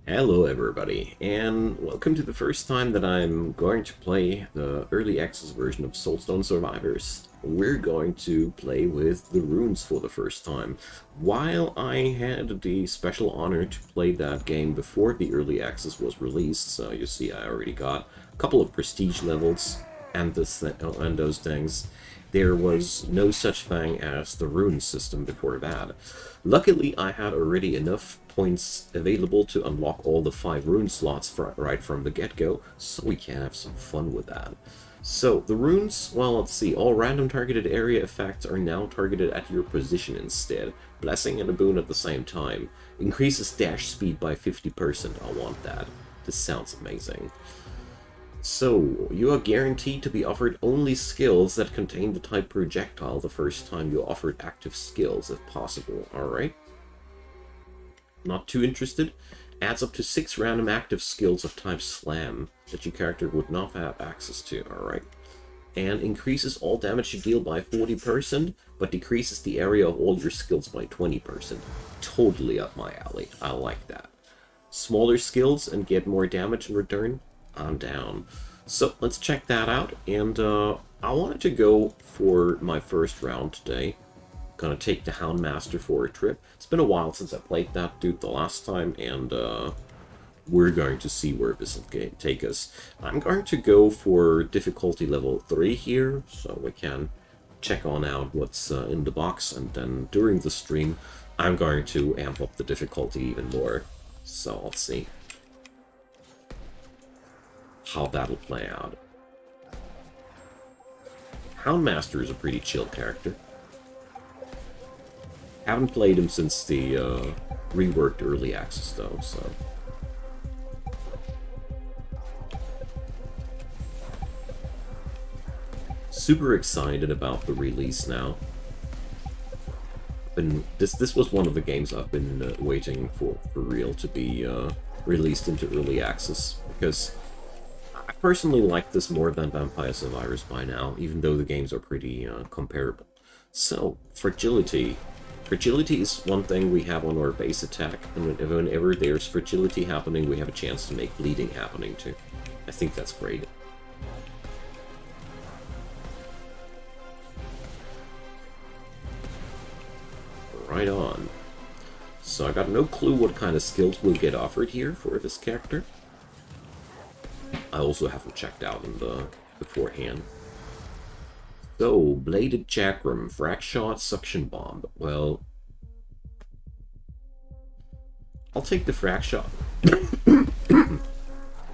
Hello everybody, and welcome to the first time that I'm going to play the early access version of Soulstone Survivors. We're going to play with the runes for the first time. While I had the special honor to play that game before the early access was released, so you see I already got a couple of prestige levels and those things, there was no such thing as the rune system before that. Luckily, I had already enough points available to unlock all the 5 rune slots right from the get-go, so we can have some fun with that. So, the runes, well, let's see, all random targeted area effects are now targeted at your position instead. Blessing and a boon at the same time. Increases dash speed by 50%, I want that. This sounds amazing. So, you are guaranteed to be offered only skills that contain the type projectile the first time you offered active skills, if possible, alright? Not too interested? Adds up to 6 random active skills of type slam that your character would not have access to, alright? And increases all damage you deal by 40%, but decreases the area of all your skills by 20%. Totally up my alley, I like that. Smaller skills and get more damage in return? I'm down. So let's check that out, and I wanted to go for my first round today. Gonna take the Hound Master for a trip. It's been a while since I played that dude the last time, and we're going to see where this will take us. I'm going to go for difficulty level 3 here, so we can check on out what's in the box, and then during the stream I'm going to amp up the difficulty even more. So let's see how that'll play out. Hound Master is a pretty chill character. Haven't played him since the reworked early access though, so. Super excited about the release now. This was one of the games I've been waiting for real to be released into early access, because I personally like this more than Vampire Survivors by now, even though the games are pretty comparable. So, fragility. Fragility is one thing we have on our base attack, and whenever there's fragility happening, we have a chance to make bleeding happening too. I think that's great. Right on. So I got no clue what kind of skills will get offered here for this character. I also haven't checked out in the beforehand. So, Bladed Chakram, Frag Shot, Suction Bomb. Well, I'll take the Frag Shot.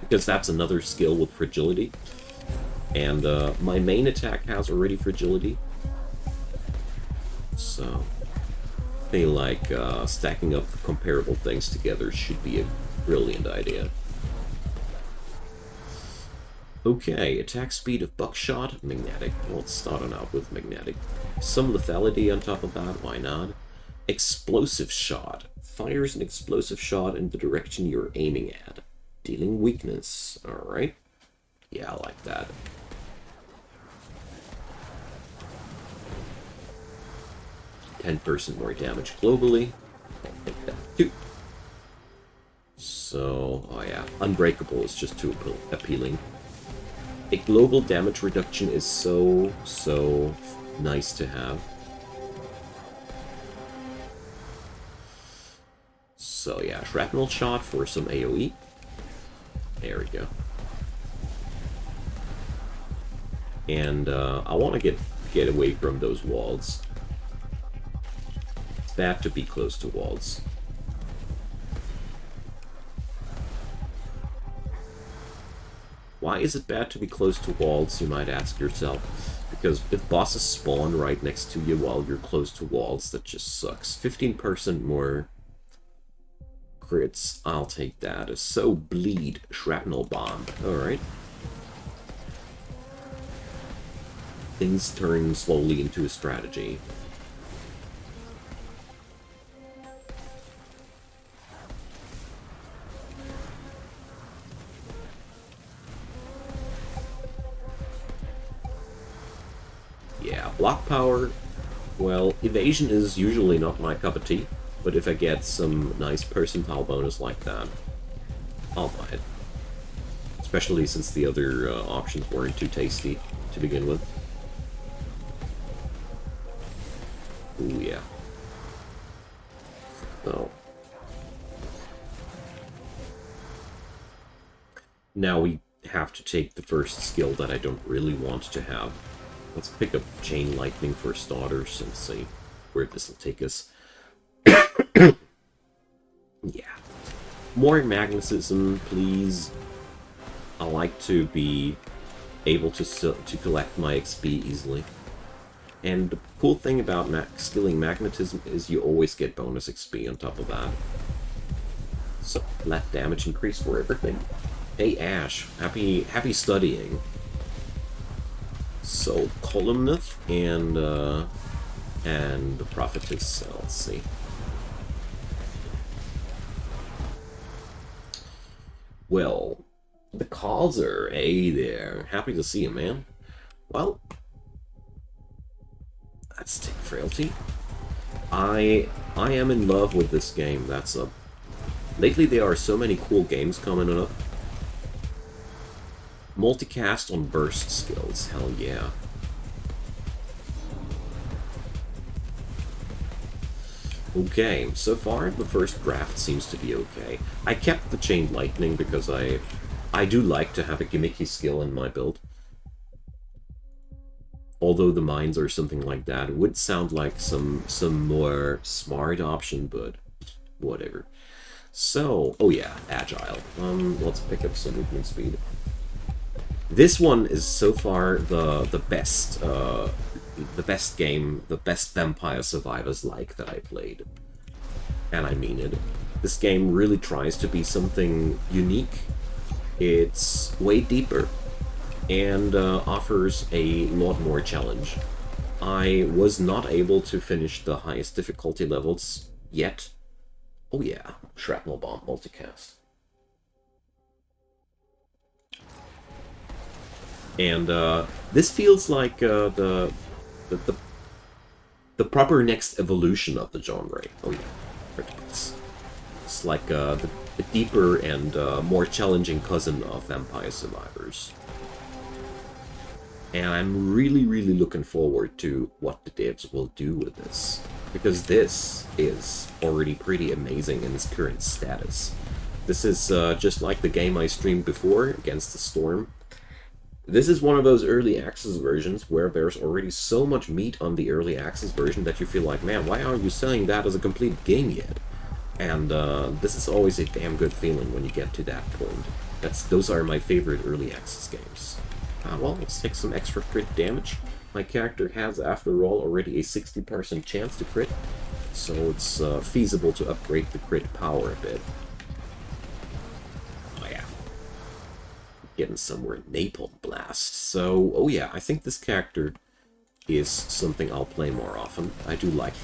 Because that's another skill with fragility. And my main attack has already fragility. So, I feel like stacking up comparable things together should be a brilliant idea. Okay, attack speed of buckshot, magnetic. Well, let's start on out with magnetic. Some lethality on top of that, why not? Explosive shot. Fires an explosive shot in the direction you're aiming at. Dealing weakness. Alright. Yeah, I like that. %10 more damage globally. I'll take that too. So, oh yeah, Unbreakable is just too appealing. A global damage reduction is so nice to have. So yeah, Shrapnel Shot for some AoE. There we go. And I want to get away from those walls. It's bad to be close to walls. Why is it bad to be close to walls, you might ask yourself? Because if bosses spawn right next to you while you're close to walls, that just sucks. 15% more crits, I'll take that. So, Bleed, Shrapnel Bomb. Alright. Things turn slowly into a strategy. Yeah, block power, well, evasion is usually not my cup of tea, but if I get some nice percentile bonus like that, I'll buy it. Especially since the other options weren't too tasty to begin with. Ooh, yeah. So. Now we have to take the first skill that I don't really want to have. Let's pick up Chain Lightning for starters and see where this will take us. Yeah. More magnetism, please. I like to be able to collect my XP easily. And the cool thing about skilling magnetism is you always get bonus XP on top of that. So let damage increase for everything. Hey Ash, happy studying. So Columnith and the Prophetess. Let's see. Well, the Causer, hey there. Happy to see you, man. Well, let's take Frailty. I am in love with this game. That's a. Lately, there are so many cool games coming up. Multicast on burst skills, hell yeah. Okay, so far the first draft seems to be okay. I kept the Chain Lightning because I do like to have a gimmicky skill in my build. Although the mines or something like that would sound like some more smart option, but whatever. So, oh yeah, Agile. Let's pick up some movement speed. This one is so far the best game, the best Vampire Survivors-like that I played. And I mean it. This game really tries to be something unique. It's way deeper and offers a lot more challenge. I was not able to finish the highest difficulty levels yet. Oh yeah, Shrapnel Bomb multicast. And this feels like the proper next evolution of the genre. Oh yeah, it's like the deeper and more challenging cousin of Vampire Survivors. And I'm really looking forward to what the devs will do with this, because this is already pretty amazing in its current status. This is just like the game I streamed before, Against the Storm. This is one of those early access versions where there's already so much meat on the early access version that you feel like, man, why aren't you selling that as a complete game yet? And this is always a damn good feeling when you get to that point. Those are my favorite early access games. Well, let's take some extra crit damage. My character has, after all, already a 60% chance to crit, so it's feasible to upgrade the crit power a bit. Getting somewhere. Napalm Blast. So, oh yeah, I think this character is something I'll play more often. I do like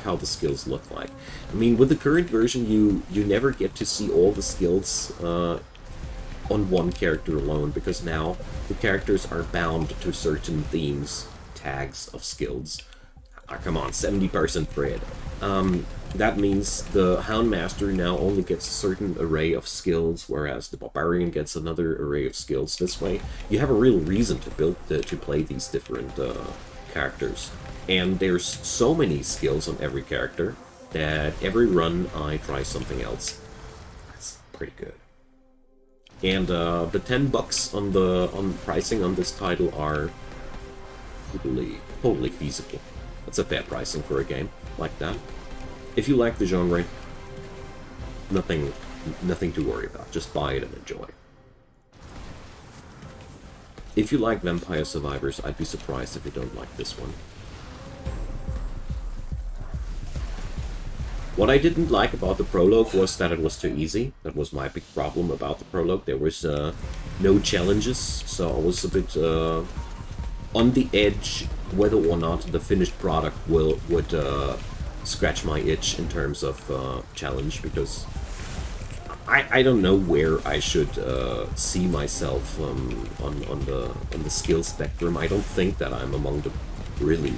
how the skills look like. I mean, with the current version, you never get to see all the skills on one character alone, because now the characters are bound to certain themes, tags of skills. Come on, 70% crit. That means the Hound Master now only gets a certain array of skills, whereas the Barbarian gets another array of skills. This way, you have a real reason to play these different characters. And there's so many skills on every character that every run I try something else. That's pretty good. And the $10 on pricing on this title are totally feasible. That's a fair pricing for a game like that. If you like the genre, nothing to worry about. Just buy it and enjoy. If you like Vampire Survivors, I'd be surprised if you don't like this one. What I didn't like about the prologue was that it was too easy. That was my big problem about the prologue. There was no challenges, so I was a bit on the edge whether or not the finished product would scratch my itch in terms of challenge, because I don't know where I should see myself on the skill spectrum. I don't think that I'm among the really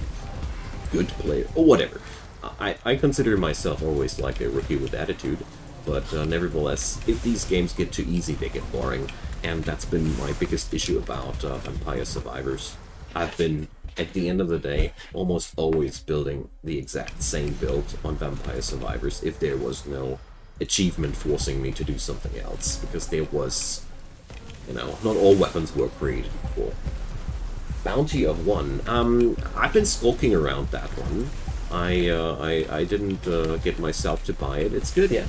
good players, or whatever. I consider myself always like a rookie with attitude, but nevertheless, if these games get too easy, they get boring, and that's been my biggest issue about Vampire Survivors. I've been, at the end of the day, almost always building the exact same build on Vampire Survivors if there was no achievement forcing me to do something else, because there was, you know, not all weapons were created equal. Bounty of 1. I've been skulking around that one. I didn't get myself to buy it. It's good, yeah.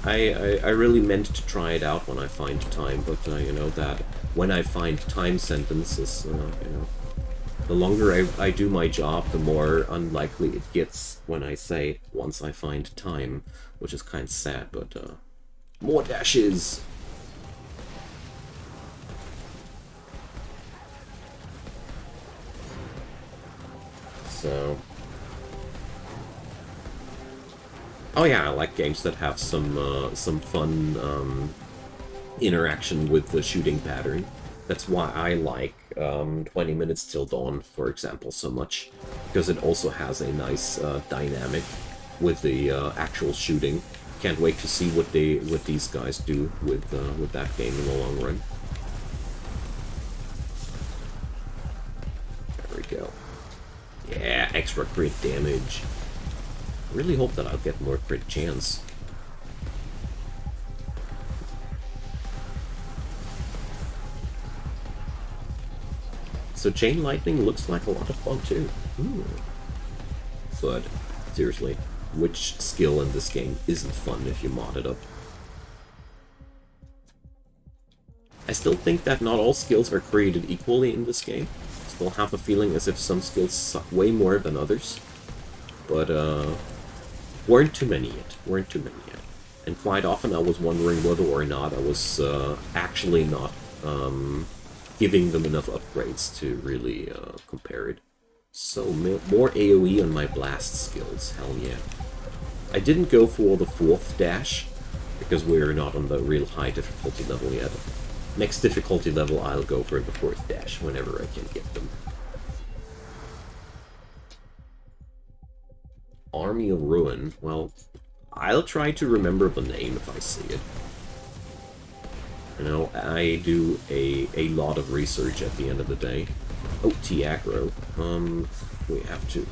I really meant to try it out when I find time, but you know that when I find time sentences, you know, the longer I do my job, the more unlikely it gets when I say once I find time, which is kind of sad. But more dashes. So, oh yeah, I like games that have some fun interaction with the shooting pattern. That's why I like 20 Minutes Till Dawn, for example, so much, because it also has a nice dynamic with the actual shooting. Can't wait to see what these guys do with that game in the long run. There we go. Yeah, extra crit damage. Really hope that I'll get more crit chance. So Chain Lightning looks like a lot of fun too. Ooh. But seriously, which skill in this game isn't fun if you mod it up? I still think that not all skills are created equally in this game. Still have a feeling as if some skills suck way more than others. But weren't too many yet. And quite often I was wondering whether or not I was actually not giving them enough upgrades to really compare it. So more AoE on my blast skills, hell yeah. I didn't go for the 4th dash, because we're not on the real high difficulty level yet. Next difficulty level I'll go for the 4th dash whenever I can get them. Army of Ruin, well, I'll try to remember the name if I see it. You know, I do a lot of research at the end of the day. Oh, T-Aggro. We have to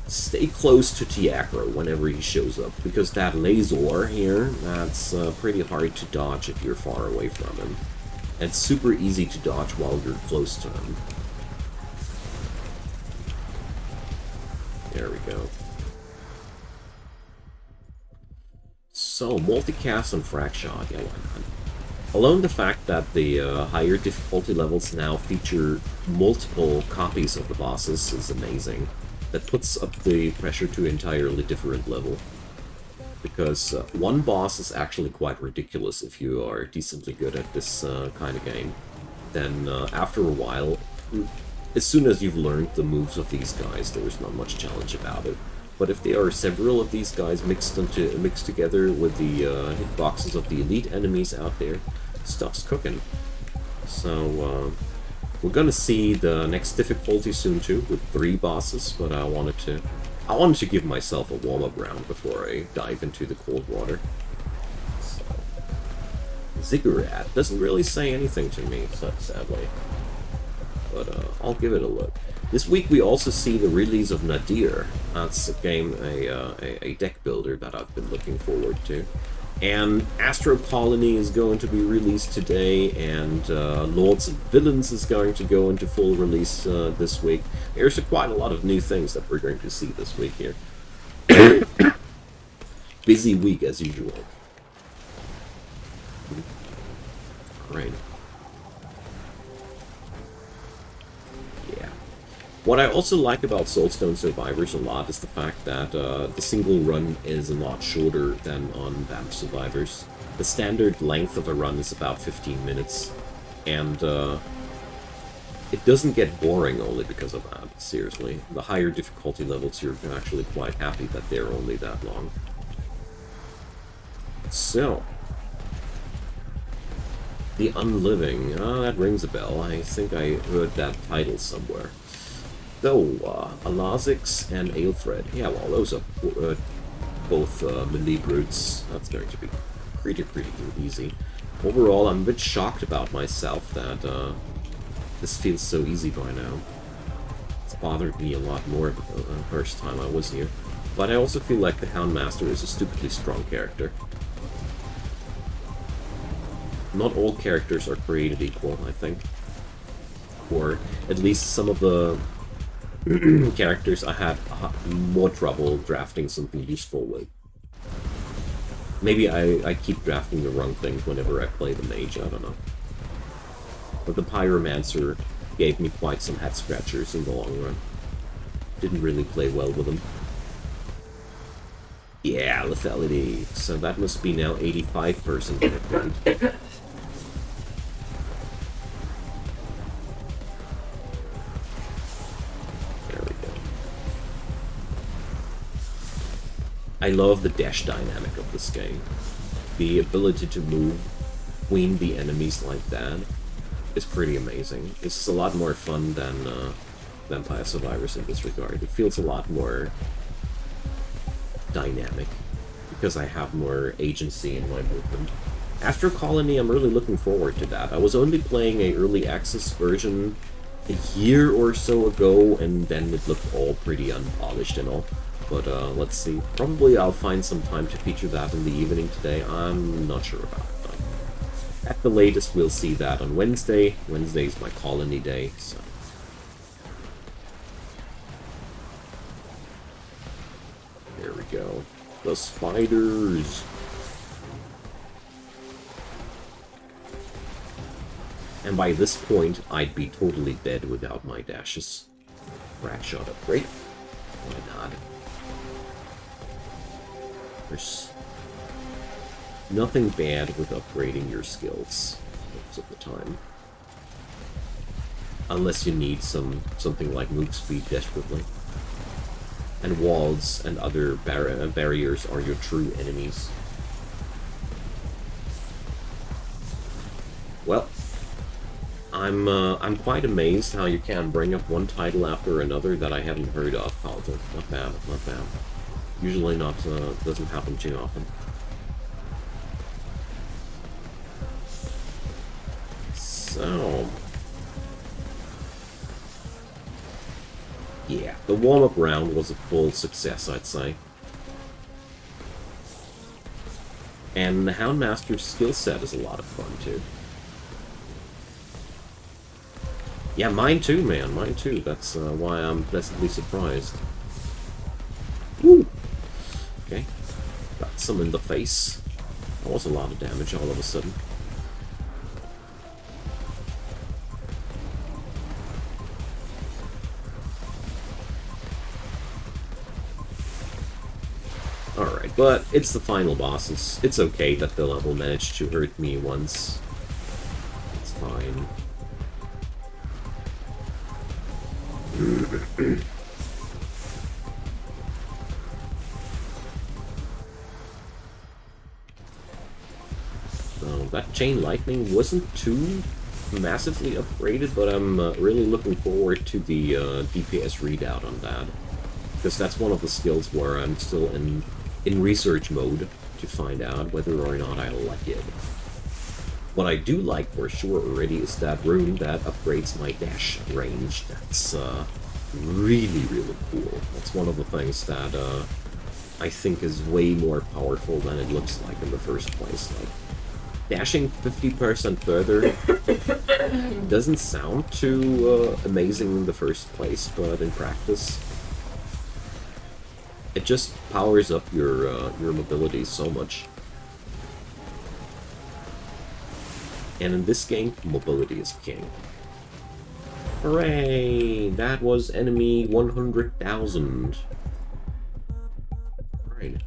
stay close to T-Aggro whenever he shows up, because that laser here, that's pretty hard to dodge if you're far away from him. And super easy to dodge while you're close to him. There we go. So, multicast and frag shot, yeah, why not? Alone the fact that the higher difficulty levels now feature multiple copies of the bosses is amazing. That puts up the pressure to an entirely different level. Because one boss is actually quite ridiculous if you are decently good at this kind of game. Then after a while, as soon as you've learned the moves of these guys, there's not much challenge about it. But if there are several of these guys mixed together with the hitboxes of the elite enemies out there, stuff's cooking. So we're gonna see the next difficulty soon too, with 3 bosses. But I wanted to give myself a warm-up round before I dive into the cold water. So, Ziggurat doesn't really say anything to me, sadly. But I'll give it a look. This week we also see the release of Nadir. That's a game, a deck builder that I've been looking forward to. And Astro Colony is going to be released today, and Lords and Villains is going to go into full release this week. There's quite a lot of new things that we're going to see this week here. Busy week as usual. Great. What I also like about Soulstone Survivors a lot is the fact that the single run is a lot shorter than on Vamp Survivors. The standard length of a run is about 15 minutes, and it doesn't get boring only because of that, seriously. The higher difficulty levels, you're actually quite happy that they're only that long. So, The Unliving, that rings a bell. I think I heard that title somewhere. So, Alazix and Aelfred. Yeah, well, those are both melee brutes. That's going to be pretty easy. Overall, I'm a bit shocked about myself that this feels so easy by now. It's bothered me a lot more the first time I was here. But I also feel like the Hound Master is a stupidly strong character. Not all characters are created equal, I think. Or at least some of the characters I had more trouble drafting something useful with. Maybe I keep drafting the wrong things whenever I play the mage, I don't know. But the Pyromancer gave me quite some head scratchers in the long run. Didn't really play well with him. Yeah, lethality. So that must be now 85%. There we go. I love the dash dynamic of this game. The ability to move between the enemies like that is pretty amazing. It's a lot more fun than Vampire Survivors in this regard. It feels a lot more dynamic because I have more agency in my movement. After Colony, I'm really looking forward to that. I was only playing a early access version a year or so ago, and then it looked all pretty unpolished and all. But let's see. Probably I'll find some time to feature that in the evening today. I'm not sure about it, though. At the latest, we'll see that on Wednesday. Wednesday's my Colony day, so... There we go. The spiders! And by this point, I'd be totally dead without my dashes. Rat shot upgrade. Why not? There's nothing bad with upgrading your skills most of the time. Unless you need something like move speed desperately. And walls and other barriers are your true enemies. Well, I'm quite amazed how you can bring up one title after another that I haven't heard of. Oh, not bad, not bad. Usually not, doesn't happen too often. So... yeah, the warm-up round was a full success, I'd say. And the Hound Master's skill set is a lot of fun, too. Yeah, mine too, man, mine too. That's why I'm pleasantly surprised. Woo! Okay, got some in the face. That was a lot of damage all of a sudden. Alright, but it's the final bosses. It's okay that the level managed to hurt me once. It's fine. So that Chain Lightning wasn't too massively upgraded, but I'm really looking forward to the DPS readout on that. Because that's one of the skills where I'm still in research mode to find out whether or not I like it. What I do like for sure already is that rune that upgrades my dash range. That's really cool. That's one of the things that I think is way more powerful than it looks like in the first place. Like, dashing 50% further doesn't sound too amazing in the first place, but in practice, it just powers up your mobility so much. And in this game, mobility is king. Hooray! That was enemy 100,000. Right.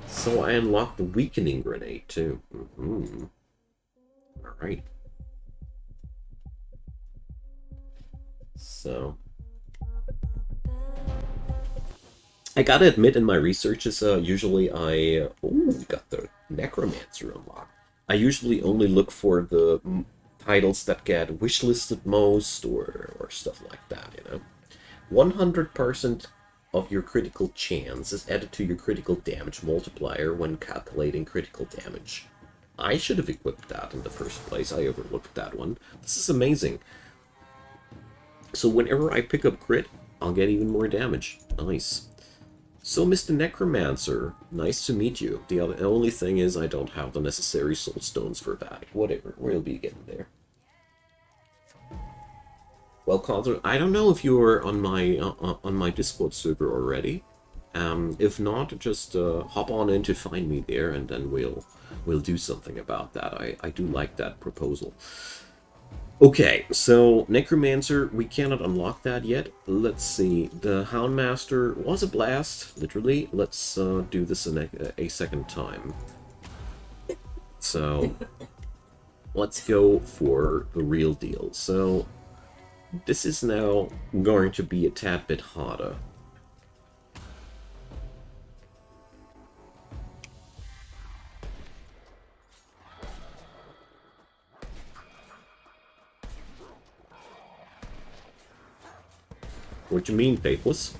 So I unlocked the weakening grenade too. Alright. So I gotta admit, in my researches, usually got the Necromancer unlocked. I usually only look for the titles that get wishlisted most, or stuff like that, you know. 100% of your critical chance is added to your critical damage multiplier when calculating critical damage. I should have equipped that in the first place. I overlooked that one. This is amazing. So whenever I pick up crit, I'll get even more damage. Nice. So, Mr. Necromancer, nice to meet you. The only thing is I don't have the necessary soul stones for that. Whatever, we'll be getting there. Well, Cosmo, I don't know if you're on my Discord server already. If not, just hop on in to find me there, and then we'll do something about that. I do like that proposal. Okay, so Necromancer, we cannot unlock that yet. Let's see. The Hound Master was a blast, literally. Let's do this a second time. So, let's go for the real deal. So, this is now going to be a tad bit harder. What you mean, Faithless?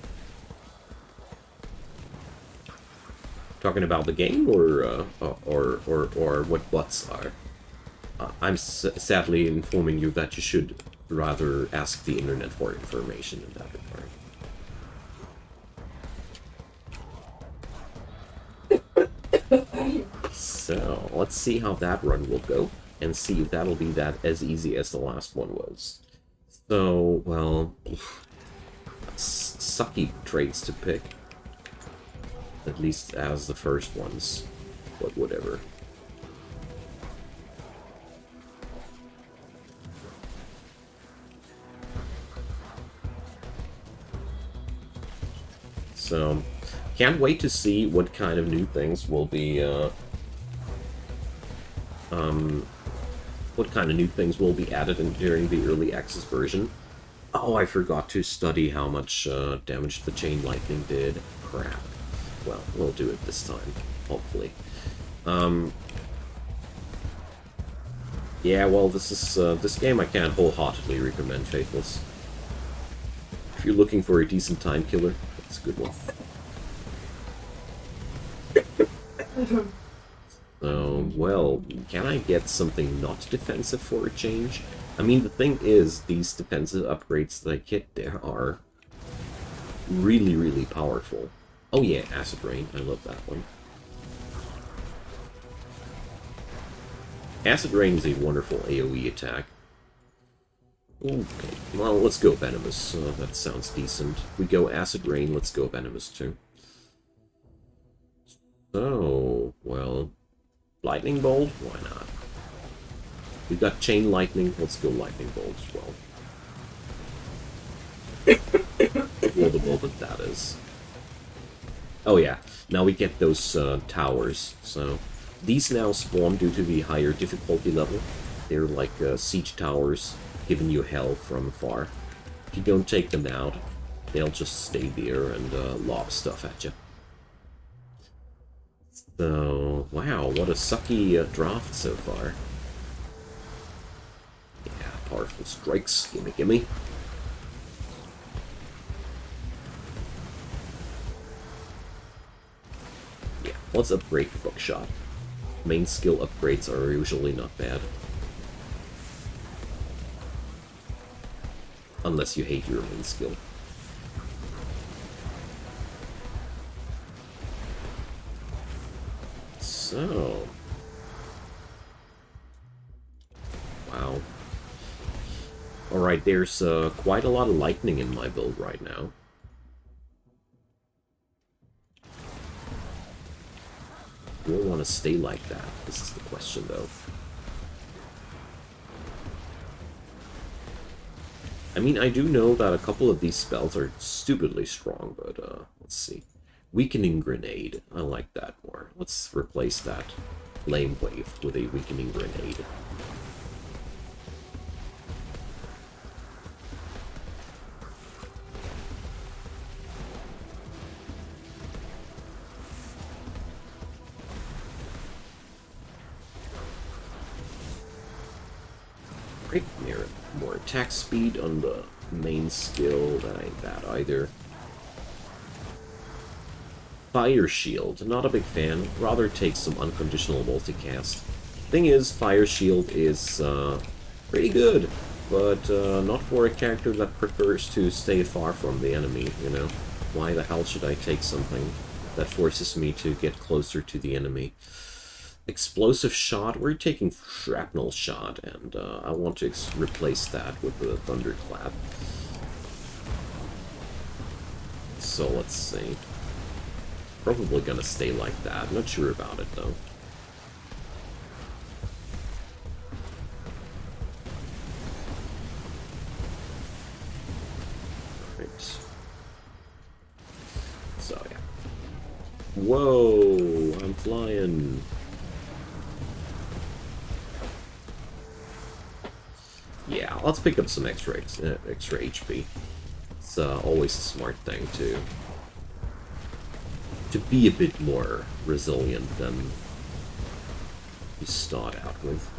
Talking about the game, or what bots are? I'm sadly informing you that you should rather ask the internet for information in that regard. So, let's see how that run will go, and see if that'll be as easy as the last one was. So, well, sucky traits to pick, at least as the first ones, but whatever. So, can't wait to see what kind of new things will be, added during the early access version. Oh, I forgot to study how much damage the Chain Lightning did. Crap. Well, we'll do it this time, hopefully. Yeah, well, this game I can't wholeheartedly recommend, Faithless. If you're looking for a decent time killer, it's a good one. So, well, can I get something not defensive for a change? I mean, the thing is, these defensive upgrades that I get there are really, really powerful. Oh yeah, Acid Rain, I love that one. Acid Rain is a wonderful AoE attack. Okay, well, let's go Venomous. That sounds decent. We go Acid Rain, let's go Venomous too. So, well, Lightning Bolt? Why not? We got Chain Lightning, let's go Lightning Bolt as well. Well, the moment that is. Oh yeah, now we get those towers. So, these now spawn due to the higher difficulty level. They're like siege towers, giving you hell from afar. If you don't take them out, they'll just stay there and lob stuff at you. So, wow, what a sucky draft so far. Yeah, powerful strikes, gimme gimme. Yeah, let's upgrade Bookshot. Main skill upgrades are usually not bad. Unless you hate your main skill. So... wow. Alright, there's quite a lot of lightning in my build right now. Do I want to stay like that? This is the question, though. I mean, I do know that a couple of these spells are stupidly strong, but, let's see. Weakening Grenade. I like that more. Let's replace that Flame Wave with a Weakening Grenade. Attack speed on the main skill, that ain't bad either. Fire Shield, not a big fan. Rather take some unconditional multicast. Thing is, Fire Shield is pretty good, but not for a character that prefers to stay far from the enemy, you know? Why the hell should I take something that forces me to get closer to the enemy? Explosive Shot, we're taking Shrapnel Shot, and I want to replace that with the Thunderclap. So let's see. Probably gonna stay like that, not sure about it though. Alright. So yeah. Whoa, I'm flying. Yeah, let's pick up some extra HP. It's always a smart thing to be a bit more resilient than you start out with.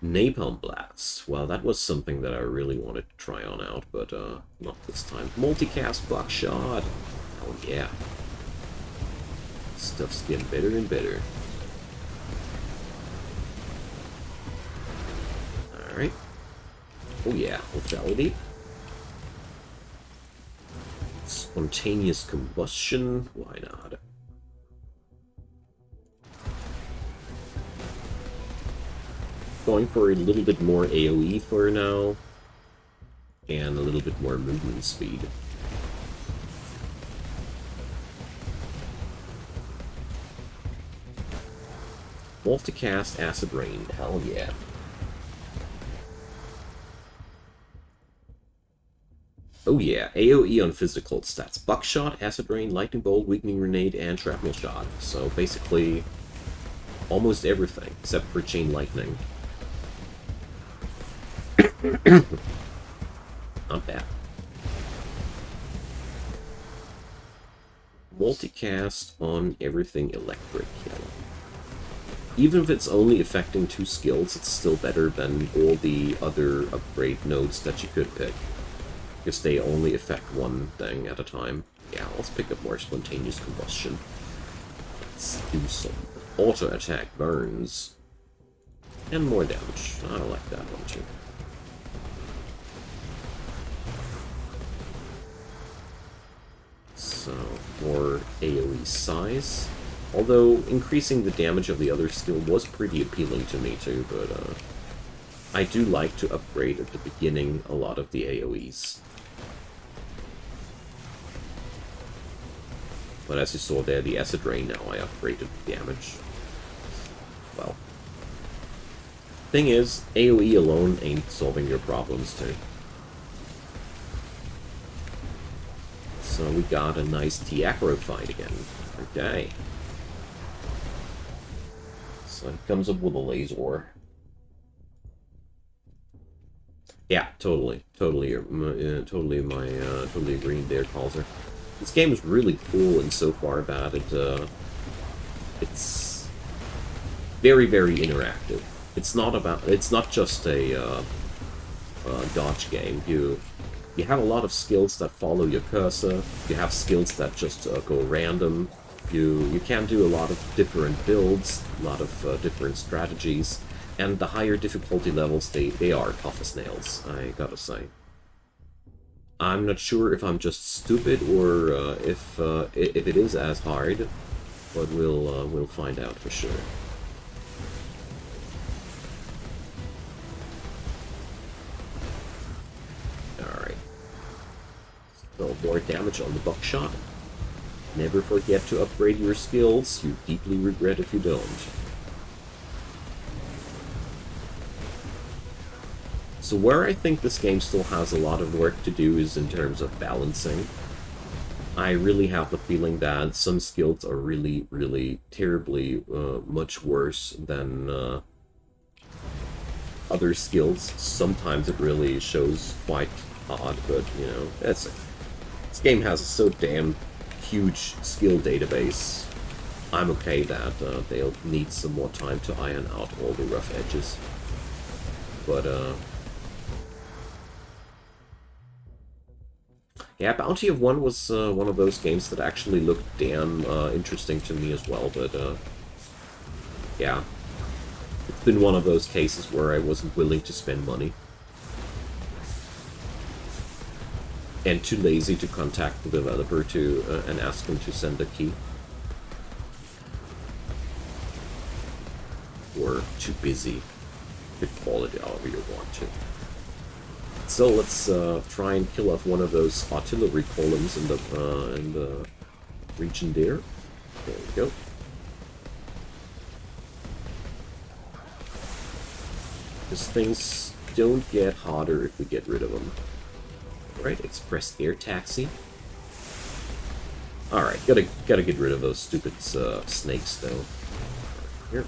Napalm Blast. Well, that was something that I really wanted to try on out, but not this time. Multicast Buckshot. Oh yeah. Stuff's getting better and better. Alright. Oh yeah, Lethality. Spontaneous Combustion. Why not? Going for a little bit more AoE for now. And a little bit more movement speed. Multicast Acid Rain. Hell yeah. Oh yeah, AoE on physical stats. Buckshot, Acid Rain, Lightning Bolt, Weakening Grenade, and Shrapnel Shot. So basically, almost everything, except for Chain Lightning. Not bad. Multicast on everything electric. Yeah. Even if it's only affecting 2 skills, it's still better than all the other upgrade nodes that you could pick. Because they only affect one thing at a time. Yeah, let's pick up more Spontaneous Combustion. Let's do some auto attack burns. And more damage. I like that one too. So, more AoE size. Although, increasing the damage of the other skill was pretty appealing to me too, but I do like to upgrade at the beginning a lot of the AoEs. But as you saw there, the Acid Rain, now I upgraded the damage. Well. Thing is, AoE alone ain't solving your problems too. So we got a nice T-Acro fight again. Okay. So it comes up with a laser. Yeah, totally agreeing there, Calzer. This game is really cool insofar that it's very, very interactive. It's not just a dodge game. You have a lot of skills that follow your cursor. You have skills that just go random. You can do a lot of different builds, a lot of different strategies, and the higher difficulty levels, they are tough as nails, I gotta say. I'm not sure if I'm just stupid or if it is as hard, but we'll find out for sure. All right. So more damage on the buckshot. Never forget to upgrade your skills. You deeply regret if you don't. So where I think this game still has a lot of work to do is in terms of balancing. I really have the feeling that some skills are really, really terribly much worse than other skills. Sometimes it really shows quite odd, but you know, this game has a so damn huge skill database. I'm okay that they'll need some more time to iron out all the rough edges. But Yeah, Bounty of One was one of those games that actually looked damn interesting to me as well, but yeah. It's been one of those cases where I wasn't willing to spend money. And too lazy to contact the developer to and ask him to send a key. Or too busy. You could call it however you want to. So let's try and kill off one of those artillery columns in the region there. There we go. Because things don't get harder if we get rid of them. Alright, express air taxi. Alright, gotta get rid of those stupid snakes though. Here.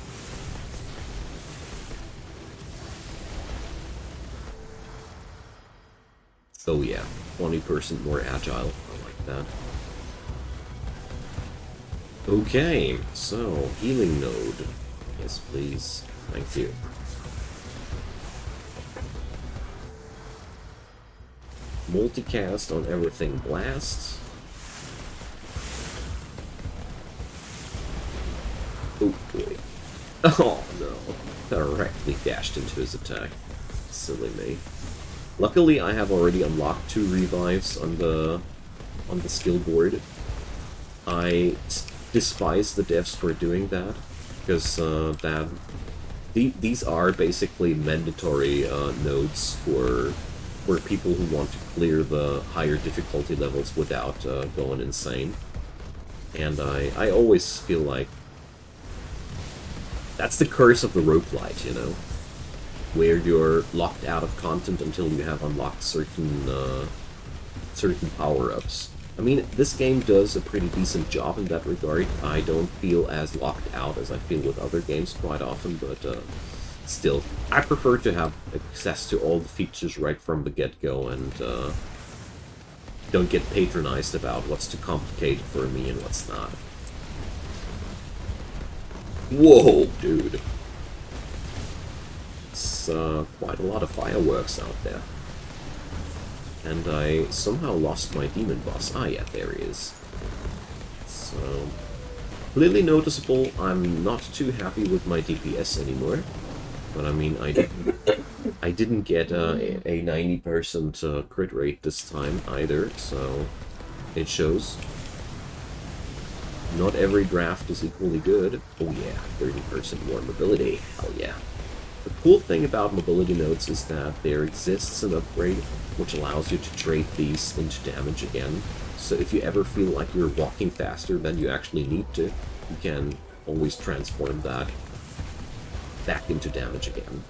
Oh yeah, 20% more agile. I like that. Okay, so healing node. Yes, please. Thank you. Multicast on everything blast. Oh boy. Oh no. Directly dashed into his attack. Silly me. Luckily I have already unlocked 2 revives on the skill board. I despise the devs for doing that, because these are basically mandatory nodes for people who want to clear the higher difficulty levels without going insane. And I always feel like that's the curse of the roguelite, you know? Where you're locked out of content until you have unlocked certain power-ups. I mean, this game does a pretty decent job in that regard. I don't feel as locked out as I feel with other games quite often, but still, I prefer to have access to all the features right from the get-go and don't get patronized about what's too complicated for me and what's not. Whoa, dude. It's quite a lot of fireworks out there. And I somehow lost my demon boss. Ah, yeah, there he is. So, clearly noticeable, I'm not too happy with my DPS anymore. But I mean, I didn't get a 90% crit rate this time either, so it shows. Not every draft is equally good. Oh yeah, 30% more mobility. Hell yeah. The cool thing about mobility nodes is that there exists an upgrade which allows you to trade these into damage again. So if you ever feel like you're walking faster than you actually need to, you can always transform that back into damage again.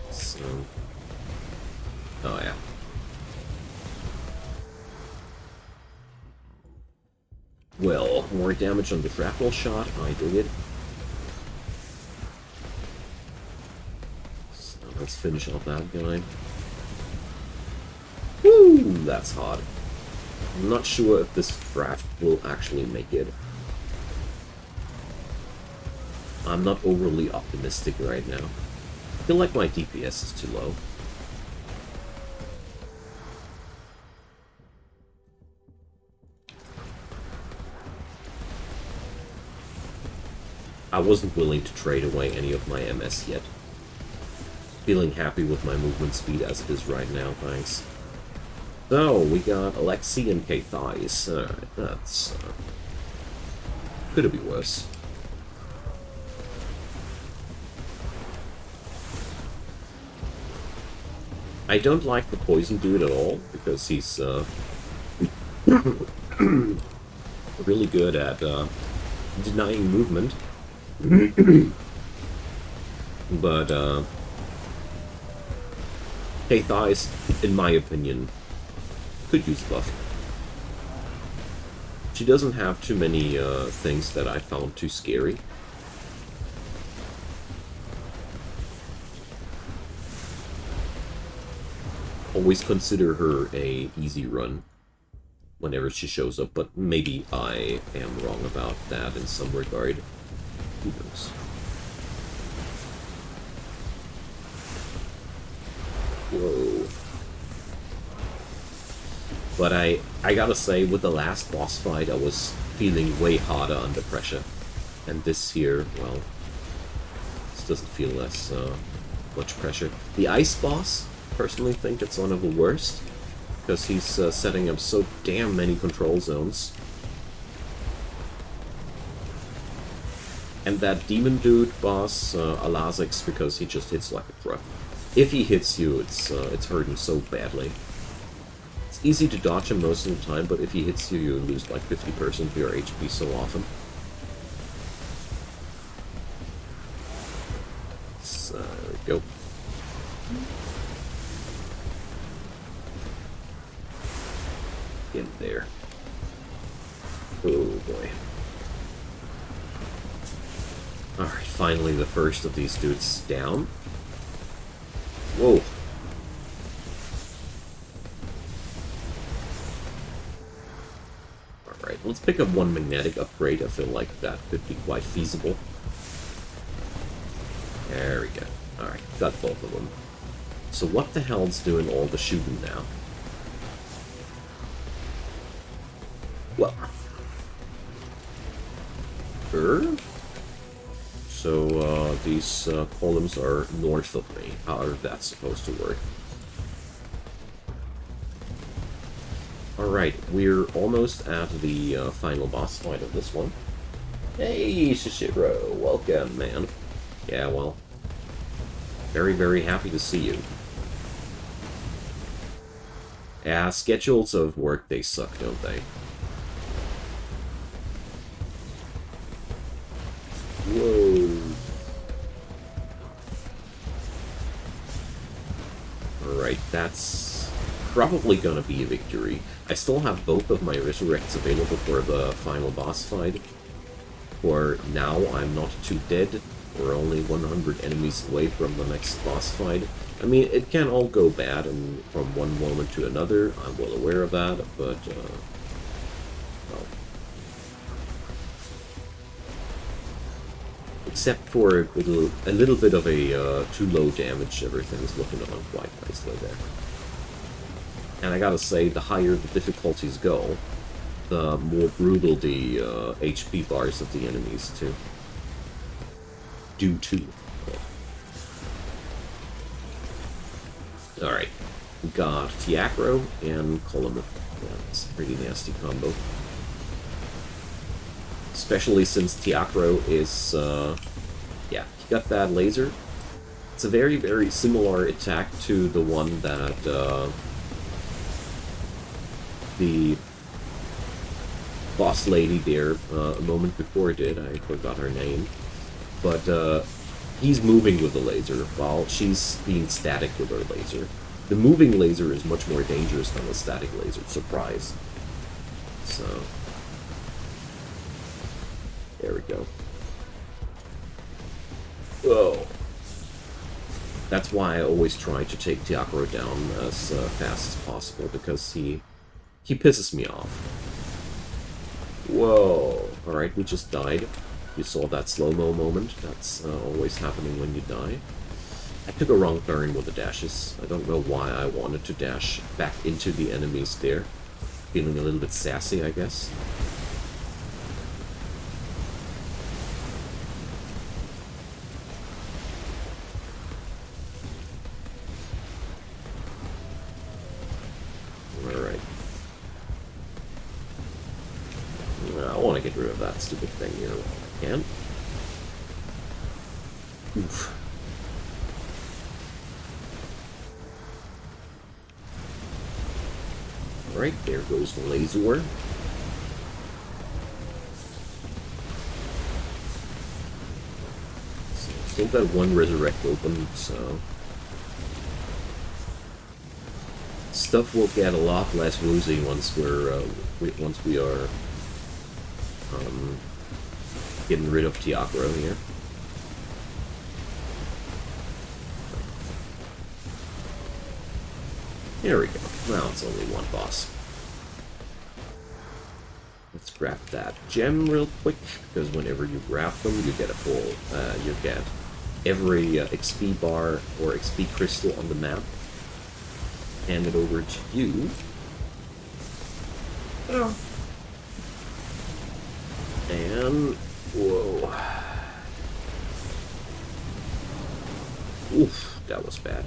So... oh yeah. Well, more damage on the shrapnel shot, I dig it. So let's finish off that guy. Woo! That's hot. I'm not sure if this draft will actually make it. I'm not overly optimistic right now. I feel like my DPS is too low. I wasn't willing to trade away any of my MS yet. Feeling happy with my movement speed as it is right now, thanks. So, we got Alexei and K-Thighs. Alright, that's... could it be worse? I don't like the poison dude at all, because he's really good at denying movement. But K-Thighs, in my opinion, could use a buff. She doesn't have too many things that I found too scary. Always consider her a easy run whenever she shows up, but maybe I am wrong about that in some regard. Who knows? Whoa. But I gotta say, with the last boss fight, I was feeling way harder under pressure. And this here, well, this doesn't feel as much pressure. The ice boss, personally think it's one of the worst, because he's setting up so damn many control zones. And that demon dude boss, Alazix, because he just hits like a truck. If he hits you, it's hurting so badly. It's easy to dodge him most of the time, but if he hits you, you lose like 50% of your HP so often. So, there we go. In there. Oh boy. Alright, finally the first of these dudes down. Whoa. Alright, let's pick up one magnetic upgrade. I feel like that could be quite feasible. There we go. Alright, got both of them. So what the hell's doing all the shooting now? Well. So, these columns are north of me. However that's supposed to work. Alright, we're almost at the final boss fight of this one. Hey, Shishiro, welcome, man. Yeah, well, very, very happy to see you. Yeah, schedules of work, they suck, don't they? Whoa. Alright, that's probably gonna be a victory. I still have both of my resurrects available for the final boss fight. For now, I'm not too dead. We're only 100 enemies away from the next boss fight. I mean, it can all go bad and from one moment to another. I'm well aware of that, but, well. Except for a little bit of a too low damage, everything's looking on quite nicely there. And I gotta say, the higher the difficulties go, the more brutal the HP bars of the enemies do too. Alright, we got Tiacro and Column. Yeah, it's a pretty nasty combo. Especially since Tiacro is, yeah, he got that laser. It's a very, very similar attack to the one that, the boss lady there a moment before did. I forgot her name. But, he's moving with the laser, while she's being static with her laser. The moving laser is much more dangerous than the static laser. Surprise. So, there we go. Whoa. That's why I always try to take Tiacro down as fast as possible, because he pisses me off. Whoa. Alright, we just died. You saw that slow-mo moment. That's always happening when you die. I took a wrong turn with the dashes. I don't know why I wanted to dash back into the enemies there. Feeling a little bit sassy, I guess. Alright. I want to get rid of that stupid thing here while I can. Oof. Alright, there goes the laser. So, still got one resurrect open, so stuff will get a lot less woozy once we are getting rid of Tiacro here. There we go. Now it's only one boss. Let's grab that gem real quick, because whenever you grab them, you get a full, you get every XP bar or XP crystal on the map. Hand it over to you. Oh. And... whoa. Oof, that was bad.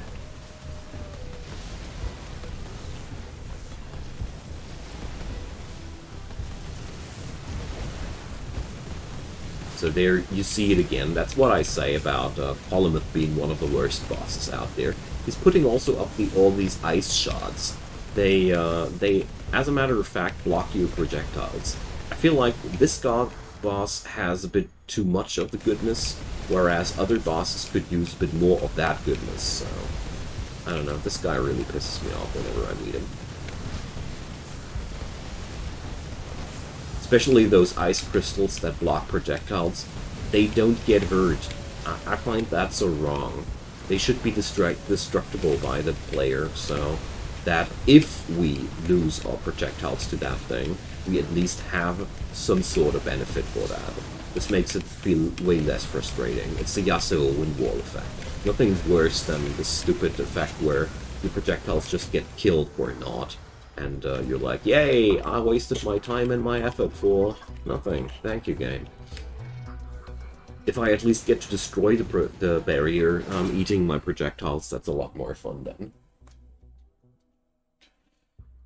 So there, you see it again. That's what I say about Polymath being one of the worst bosses out there. He's putting also up all these ice shards. They, as a matter of fact, block your projectiles. I feel like this boss has a bit too much of the goodness, whereas other bosses could use a bit more of that goodness. So, I don't know. This guy really pisses me off whenever I meet him. Especially those ice crystals that block projectiles. They don't get hurt. I find that so wrong. They should be destructible by the player, so that if we lose our projectiles to that thing, we at least have some sort of benefit for that. This makes it feel way less frustrating. It's the Yasuo wind wall effect. Nothing's worse than the stupid effect where the projectiles just get killed or not. And you're like, yay, I wasted my time and my effort for nothing. Thank you, game. If I at least get to destroy the barrier, eating my projectiles, that's a lot more fun then.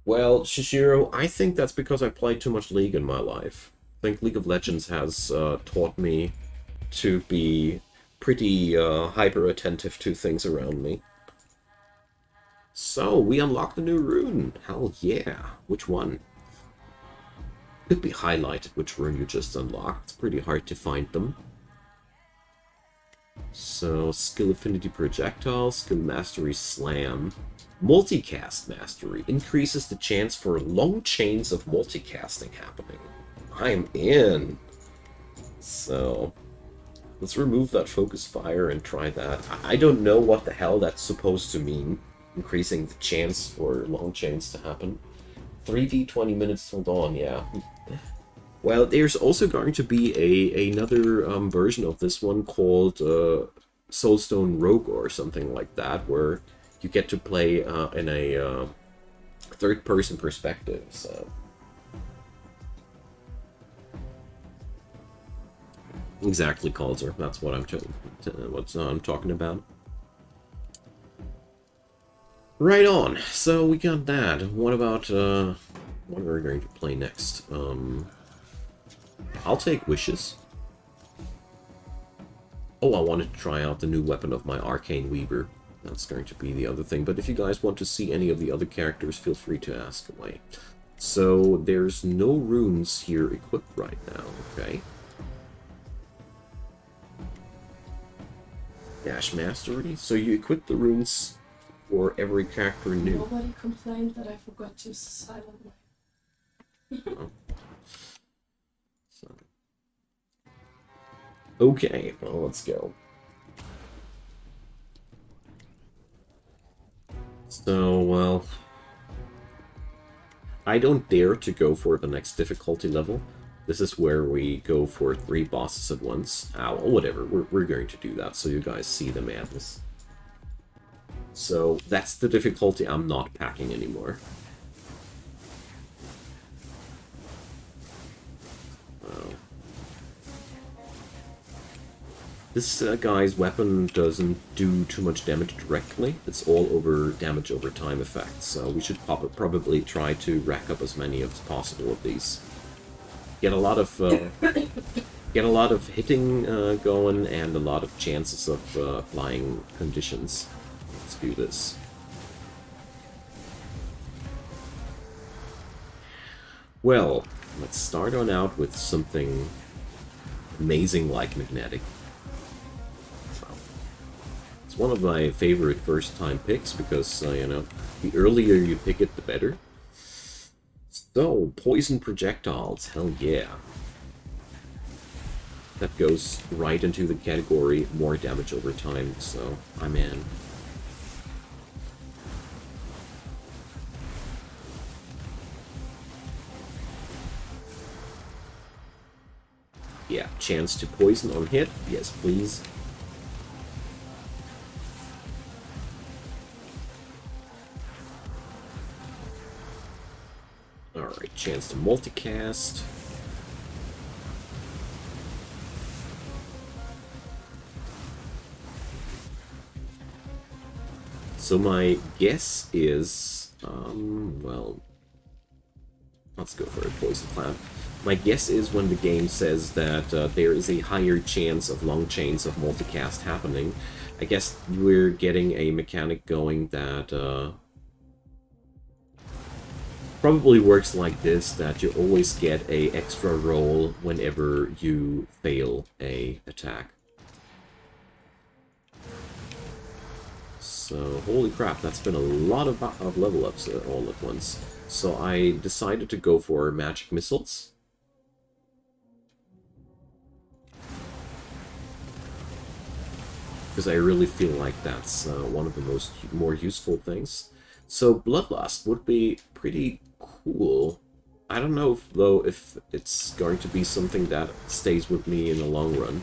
Well, Shishiro, I think that's because I played too much League in my life. I think League of Legends has taught me to be pretty hyper-attentive to things around me. So, we unlocked a new rune. Hell yeah. Which one? Could be highlighted which rune you just unlocked. It's pretty hard to find them. So, Skill Affinity Projectile, Skill Mastery Slam. Multicast Mastery increases the chance for long chains of multicasting happening. I'm in. So, let's remove that Focus Fire and try that. I don't know what the hell that's supposed to mean. Increasing the chance for long chains to happen. 3D 20 minutes till dawn, yeah. Well, there's also going to be another version of this one called Soulstone Rogue or something like that, where you get to play in a third-person perspective, so... Exactly, Calzer. That's what I'm talking about. Right on. So we got that. What about what are we going to play next? I'll take Wishes. Oh, I wanted to try out the new weapon of my Arcane Weaver. That's going to be the other thing. But if you guys want to see any of the other characters, feel free to ask away. So there's no runes here equipped right now. Okay. Dash Mastery. So you equip the runes for every character new. Nobody complained that I forgot to silent Oh. So. Okay, well, let's go. So, well... I don't dare to go for the next difficulty level. This is where we go for 3 bosses at once. Whatever, we're going to do that so you guys see the madness. So, that's the difficulty I'm not packing anymore. This guy's weapon doesn't do too much damage directly. It's all over damage over time effects, so we should probably try to rack up as many as possible of these. Get a lot of hitting going and a lot of chances of applying conditions. Let's do this. Well, let's start on out with something amazing like Magnetic. It's one of my favorite first-time picks because, you know, the earlier you pick it, the better. So, Poison Projectiles, hell yeah. That goes right into the category more damage over time, so I'm in. Yeah, chance to poison on hit, yes please. Alright, chance to multicast. So my guess is, well, let's go for a poison cloud. My guess is when the game says that there is a higher chance of long chains of multicast happening, I guess we're getting a mechanic going that probably works like this, that you always get a extra roll whenever you fail a attack. So, holy crap, that's been a lot of level ups all at once. So I decided to go for magic missiles. Because I really feel like that's one of the more useful things. So Bloodlust would be pretty cool. I don't know, though, if it's going to be something that stays with me in the long run.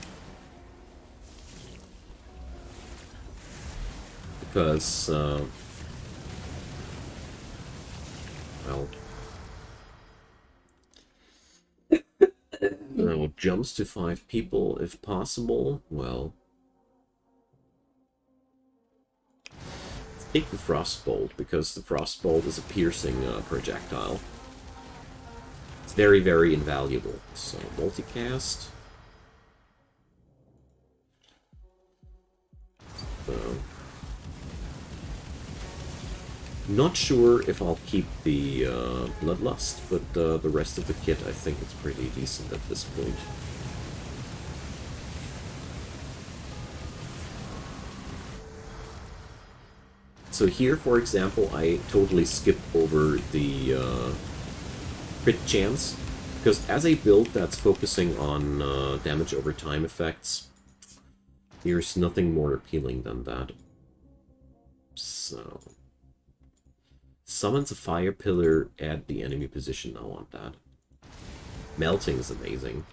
Because, well... jumps to 5 people, if possible, well... Take the Frostbolt, because the Frostbolt is a piercing projectile. It's very, very invaluable. So, multicast. So, not sure if I'll keep the Bloodlust, but the rest of the kit I think it's pretty decent at this point. So here, for example, I totally skipped over the crit chance, because as a build that's focusing on damage over time effects, there's nothing more appealing than that. So... Summons a fire pillar at the enemy position, I want that. Melting is amazing.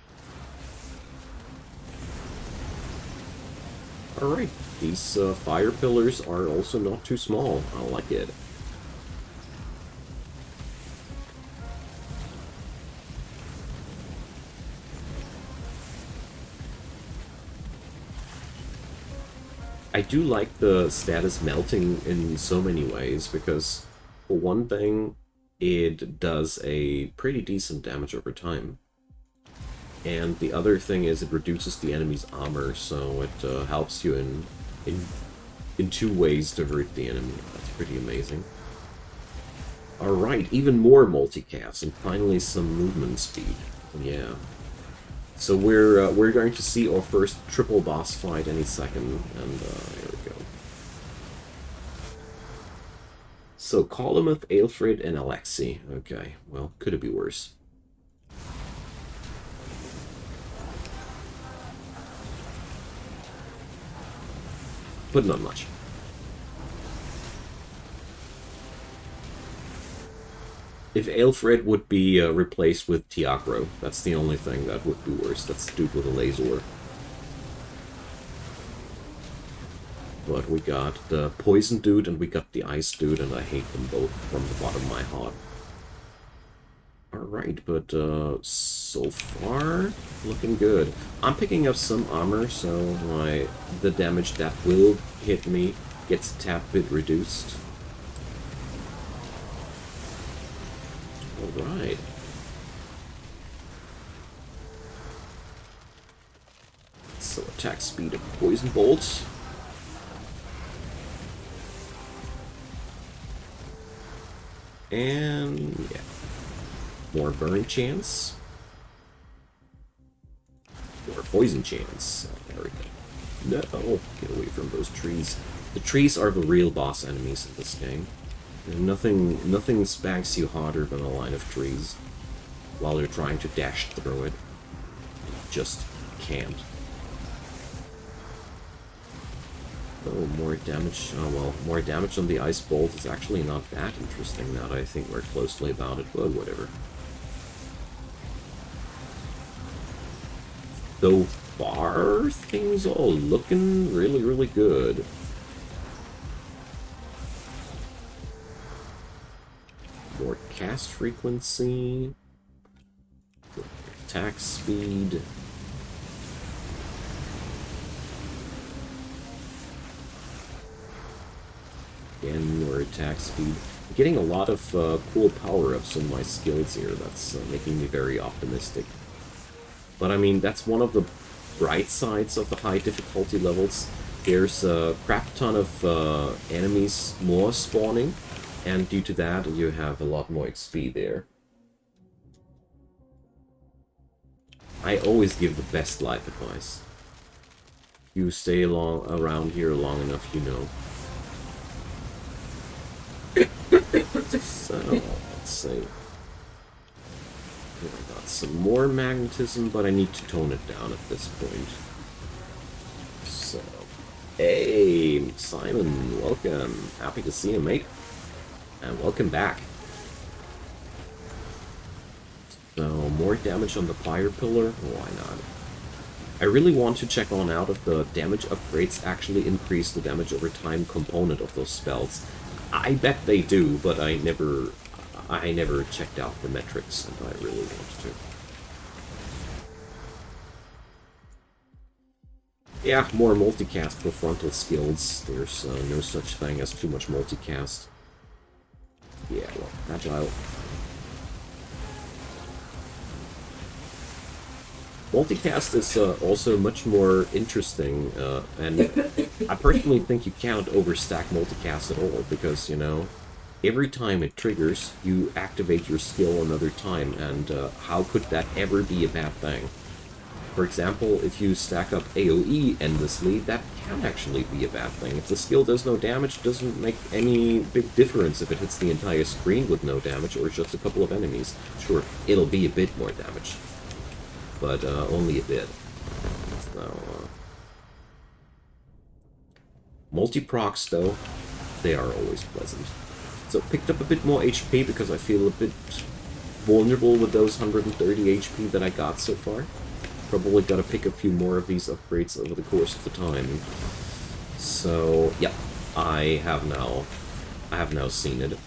Alright, these fire pillars are also not too small. I like it. I do like the status melting in so many ways, because for one thing, it does a pretty decent damage over time. And the other thing is it reduces the enemy's armor, so it helps you in 2 ways to hurt the enemy. That's pretty amazing. Alright, even more multicast, and finally some movement speed. Yeah. So we're going to see our first triple boss fight any second, and here we go. So, Colomuth, Aelfred, and Alexei. Okay, well, could it be worse? But not much. If Aelfred would be replaced with Tiagro, that's the only thing that would be worse. That's the dude with a laser. But we got the poison dude and we got the ice dude, and I hate them both from the bottom of my heart. Alright, but so far, looking good. I'm picking up some armor, so the damage that will hit me gets a tad bit reduced. Alright. So attack speed of poison bolts. And yeah. More burn chance. More poison chance. There we go. No, get away from those trees. The trees are the real boss enemies in this game. Nothing smacks you harder than a line of trees while you're trying to dash through it. You just can't. Oh, more damage. Oh, well, more damage on the ice bolt is actually not that interesting now that I think more closely about it, but whatever. So far, things all looking really, really good. More cast frequency, attack speed. Again, more attack speed. I'm getting a lot of cool power-ups in my skills here. That's making me very optimistic. But I mean, that's one of the bright sides of the high difficulty levels. There's a crap ton of enemies more spawning, and due to that, you have a lot more XP there. I always give the best life advice. You stay around here long enough, you know. So, let's see. I got some more magnetism, but I need to tone it down at this point. So, hey, Simon, welcome. Happy to see you, mate. And welcome back. So, more damage on the fire pillar? Why not? I really want to check on out if the damage upgrades actually increase the damage over time component of those spells. I bet they do, but I never checked out the metrics, and I really want to. Yeah, more multicast for frontal skills. There's no such thing as too much multicast. Yeah, well, agile. Multicast is also much more interesting, and I personally think you can't overstack multicast at all, because, you know, every time it triggers, you activate your skill another time, and how could that ever be a bad thing? For example, if you stack up AoE endlessly, that can actually be a bad thing. If the skill does no damage, it doesn't make any big difference if it hits the entire screen with no damage, or just a couple of enemies. Sure, it'll be a bit more damage, but only a bit. So, multi-procs, though, they are always pleasant. So picked up a bit more HP because I feel a bit vulnerable with those 130 HP that I got so far. Probably got to pick a few more of these upgrades over the course of the time. So, yep, I have now seen it.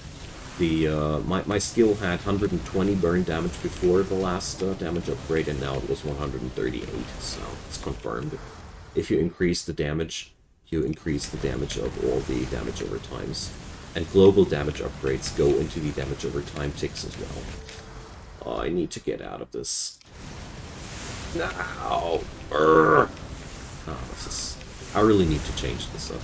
The my skill had 120 burn damage before the last damage upgrade, and now it was 138, so it's confirmed. If you increase the damage, you increase the damage of all the damage over times. And global damage upgrades go into the damage over time ticks as well. Oh, I need to get out of this. No! Oh, this is... I really need to change this up.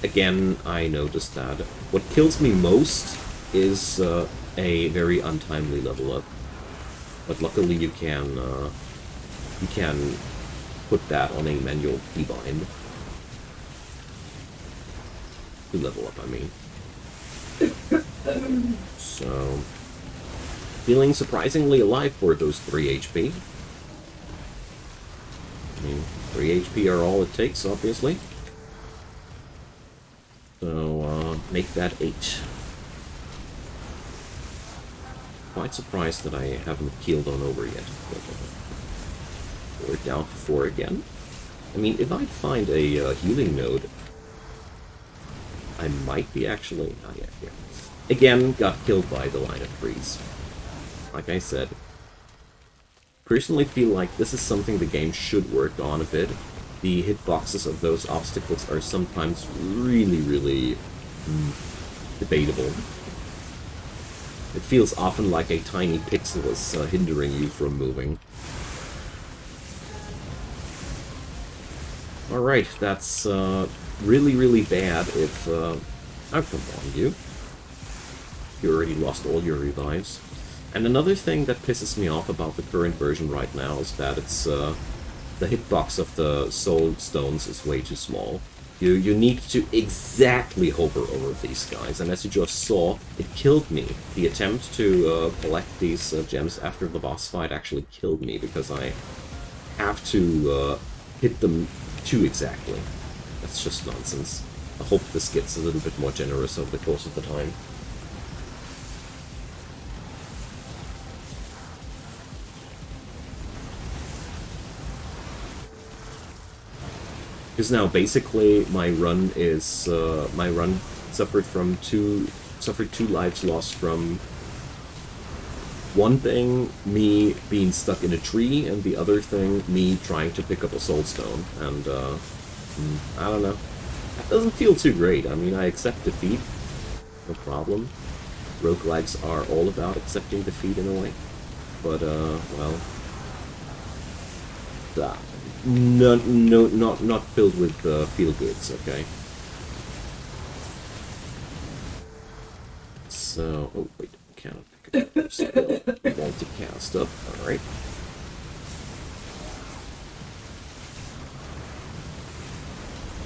Again, I noticed that what kills me most is a very untimely level up. But luckily you can put that on a manual keybind. To level up, I mean. So, feeling surprisingly alive for those 3 HP. I mean, 3 HP are all it takes, obviously. So, make that 8. Quite surprised that I haven't keeled on over yet. But, we're down to 4 again. I mean, if I find a healing node, I might be actually... Oh, yeah, yeah. Again, got killed by the line of trees. Like I said, personally feel like this is something the game should work on a bit. The hitboxes of those obstacles are sometimes really, really debatable. It feels often like a tiny pixel is hindering you from moving. Alright, that's really, really bad if... oh, come on, you. You already lost all your revives. And another thing that pisses me off about the current version right now is that it's the hitbox of the Soulstones is way too small. You need to exactly hover over these guys, and as you just saw, it killed me. The attempt to collect these gems after the boss fight actually killed me, because I have to hit them too exactly. That's just nonsense. I hope this gets a little bit more generous over the course of the time. Because now basically my run is suffered 2 lives lost from One thing, me being stuck in a tree, and the other thing, me trying to pick up a soulstone. And, I don't know. That doesn't feel too great. I mean, I accept defeat. No problem. Roguelikes are all about accepting defeat in a way. But, well... not filled with feel-goods, okay? So... Oh, wait. Cannot pick it up. Still multicast up. Alright.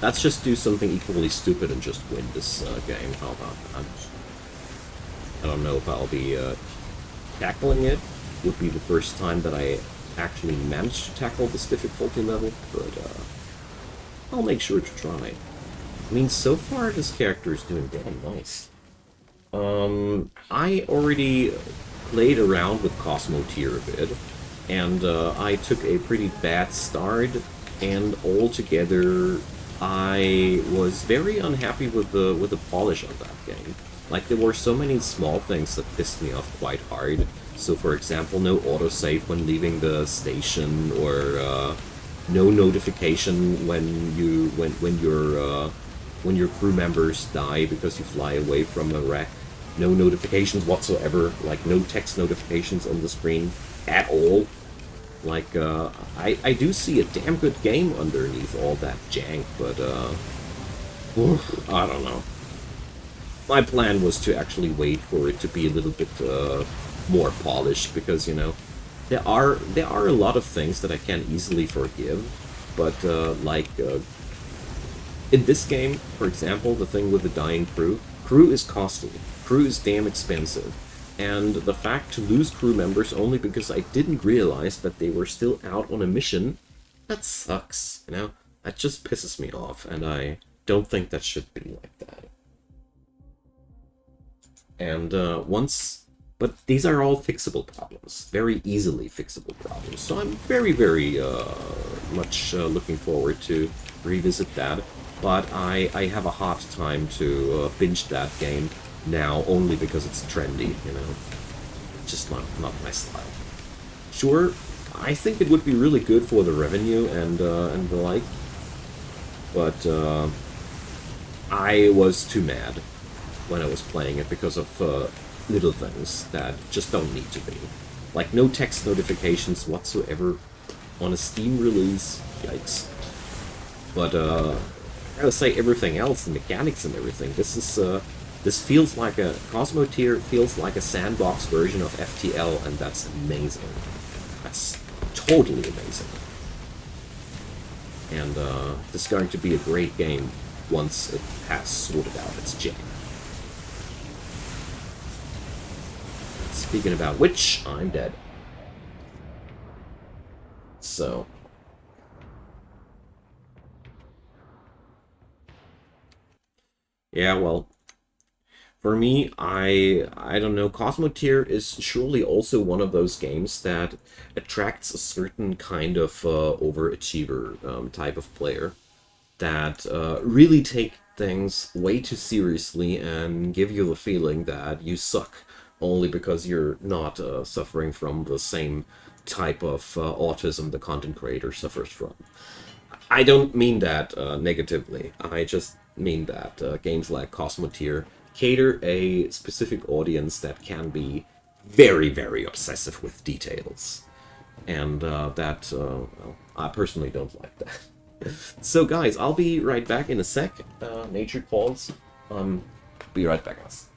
Let's just do something equally stupid and just win this game. How about that? I don't know if I'll be tackling it. Would be the first time that I actually managed to tackle this difficulty level, but I'll make sure to try. I mean, so far this character is doing damn nice. I already played around with Cosmoteer a bit, and I took a pretty bad start, and altogether I was very unhappy with the polish of that game. Like, there were so many small things that pissed me off quite hard. So, for example, no autosave when leaving the station, or no notification when your crew members die because you fly away from a wreck. No notifications whatsoever, like no text notifications on the screen at all. Like, I do see a damn good game underneath all that jank, but, I don't know. My plan was to actually wait for it to be a little bit, more polished, because, you know, there are a lot of things that I can easily forgive, but, in this game, for example, the thing with the dying crew is costly. Crew is damn expensive. And the fact to lose crew members only because I didn't realize that they were still out on a mission, that sucks, you know? That just pisses me off, and I don't think that should be like that. And but these are all fixable problems, very easily fixable problems. So I'm very, very much looking forward to revisit that. But I have a hard time to binge that game now, only because it's trendy, you know. Just not my style. Sure, I think it would be really good for the revenue and the like, but I was too mad when I was playing it because of little things that just don't need to be. Like no text notifications whatsoever on a Steam release. Yikes. But I gotta say, everything else, the mechanics and everything, this feels like a... Cosmoteer feels like a sandbox version of FTL, and that's amazing. That's totally amazing. And this is going to be a great game once it has sorted out its jam. Speaking about which, I'm dead. So... yeah, well... for me, I don't know, Cosmoteer is surely also one of those games that attracts a certain kind of overachiever type of player that really take things way too seriously and give you the feeling that you suck only because you're not suffering from the same type of autism the content creator suffers from. I don't mean that negatively. I just mean that games like Cosmoteer cater a specific audience that can be very, very obsessive with details. And well, I personally don't like that. So guys, I'll be right back in a sec. Nature calls. Be right back, guys.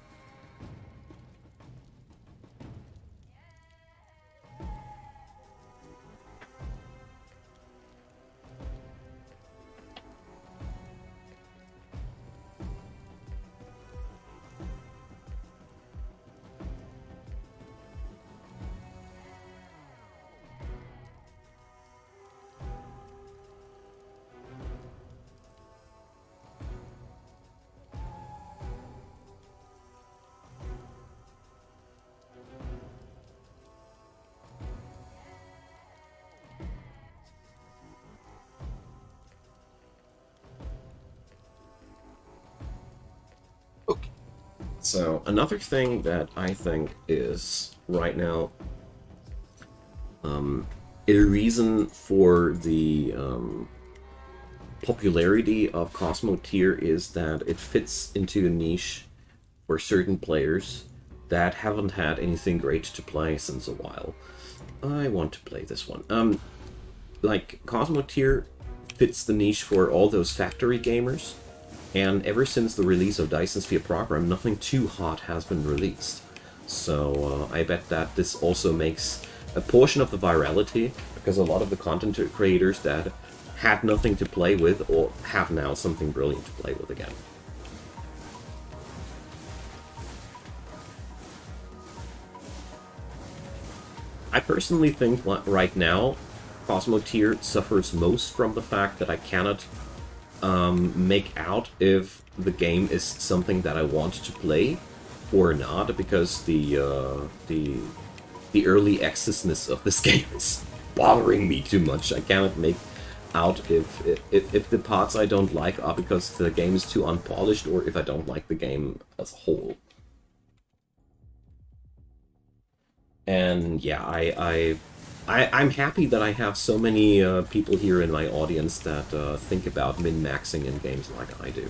So, another thing that I think is, right now, a reason for the popularity of Cosmoteer is that it fits into a niche for certain players that haven't had anything great to play since a while. I want to play this one. Like, Cosmoteer fits the niche for all those factory gamers, and ever since the release of Dyson Sphere Program, nothing too hot has been released. So I bet that this also makes a portion of the virality, because a lot of the content creators that had nothing to play with or have now something brilliant to play with again. I personally think right now, Cosmoteer suffers most from the fact that I cannot make out if the game is something that I want to play or not, because the early accessness of this game is bothering me too much. I cannot make out if the parts I don't like are because the game is too unpolished, or if I don't like the game as a whole. And yeah, I'm happy that I have so many people here in my audience that think about min-maxing in games like I do.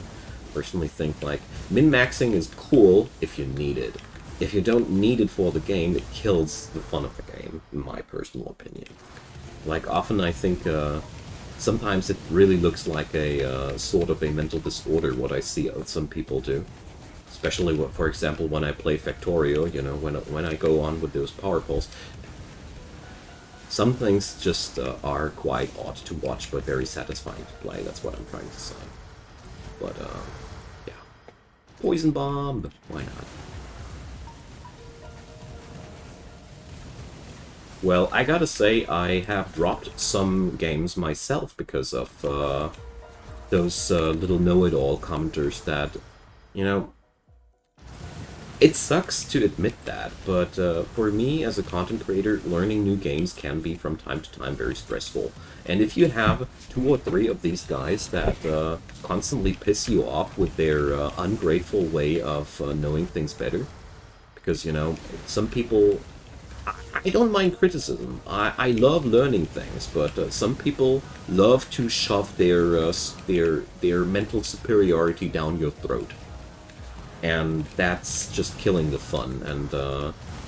Personally think, like, min-maxing is cool if you need it. If you don't need it for the game, it kills the fun of the game, in my personal opinion. Like, often I think sometimes it really looks like a sort of a mental disorder, what I see some people do. Especially, for example, when I play Factorio, you know, when I go on with those power pulls. Some things just are quite odd to watch, but very satisfying to play. That's what I'm trying to say. But, yeah. Poison Bomb! Why not? Well, I gotta say, I have dropped some games myself because of those little know-it-all commenters that, you know, it sucks to admit that, but for me as a content creator, learning new games can be from time to time very stressful. And if you have 2 or 3 of these guys that constantly piss you off with their ungrateful way of knowing things better, because, you know, some people... I don't mind criticism. I love learning things, but some people love to shove their mental superiority down your throat. And that's just killing the fun. And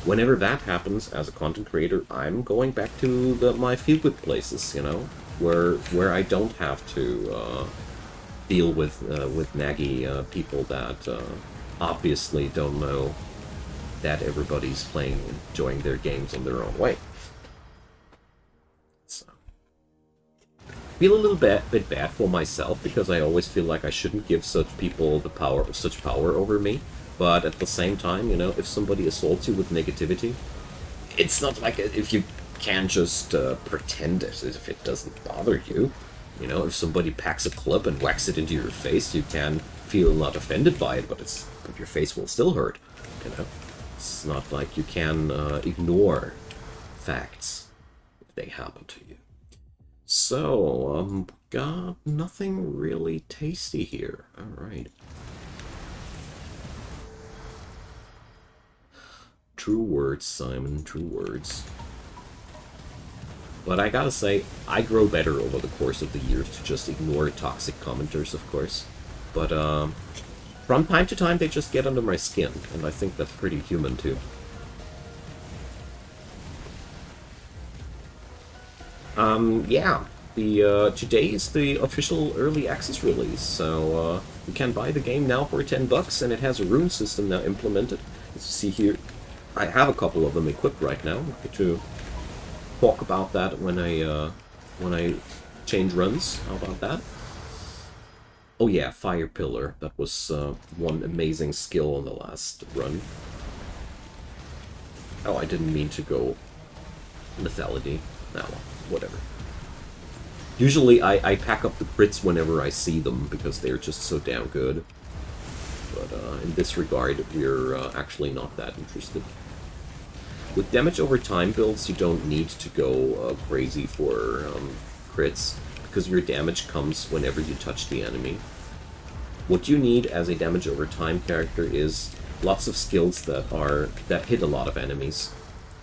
whenever that happens, as a content creator, I'm going back to my feel-good places, you know, where I don't have to deal with naggy people that obviously don't know that everybody's playing and enjoying their games in their own way. So, feel a little bit bad for myself, because I always feel like I shouldn't give such people such power over me. But at the same time, you know, if somebody assaults you with negativity, it's not like if you can just pretend as if it doesn't bother you. You know, if somebody packs a club and whacks it into your face, you can feel not offended by it, but your face will still hurt. You know, it's not like you can ignore facts if they happen to you. So, got nothing really tasty here. Alright. True words, Simon, true words. But I gotta say, I grow better over the course of the years to just ignore toxic commenters, of course. But, from time to time, they just get under my skin, and I think that's pretty human, too. Yeah. Today is the official early access release, so you can buy the game now for $10, and it has a rune system now implemented. As you see here, I have a couple of them equipped right now. I'm going to talk about that when I change runs. How about that? Oh yeah, Fire Pillar. That was one amazing skill on the last run. Oh, I didn't mean to go lethality. Now, whatever. Usually I pack up the crits whenever I see them, because they're just so damn good. But in this regard, we're actually not that interested. With damage over time builds, you don't need to go crazy for crits, because your damage comes whenever you touch the enemy. What you need as a damage over time character is lots of skills that hit a lot of enemies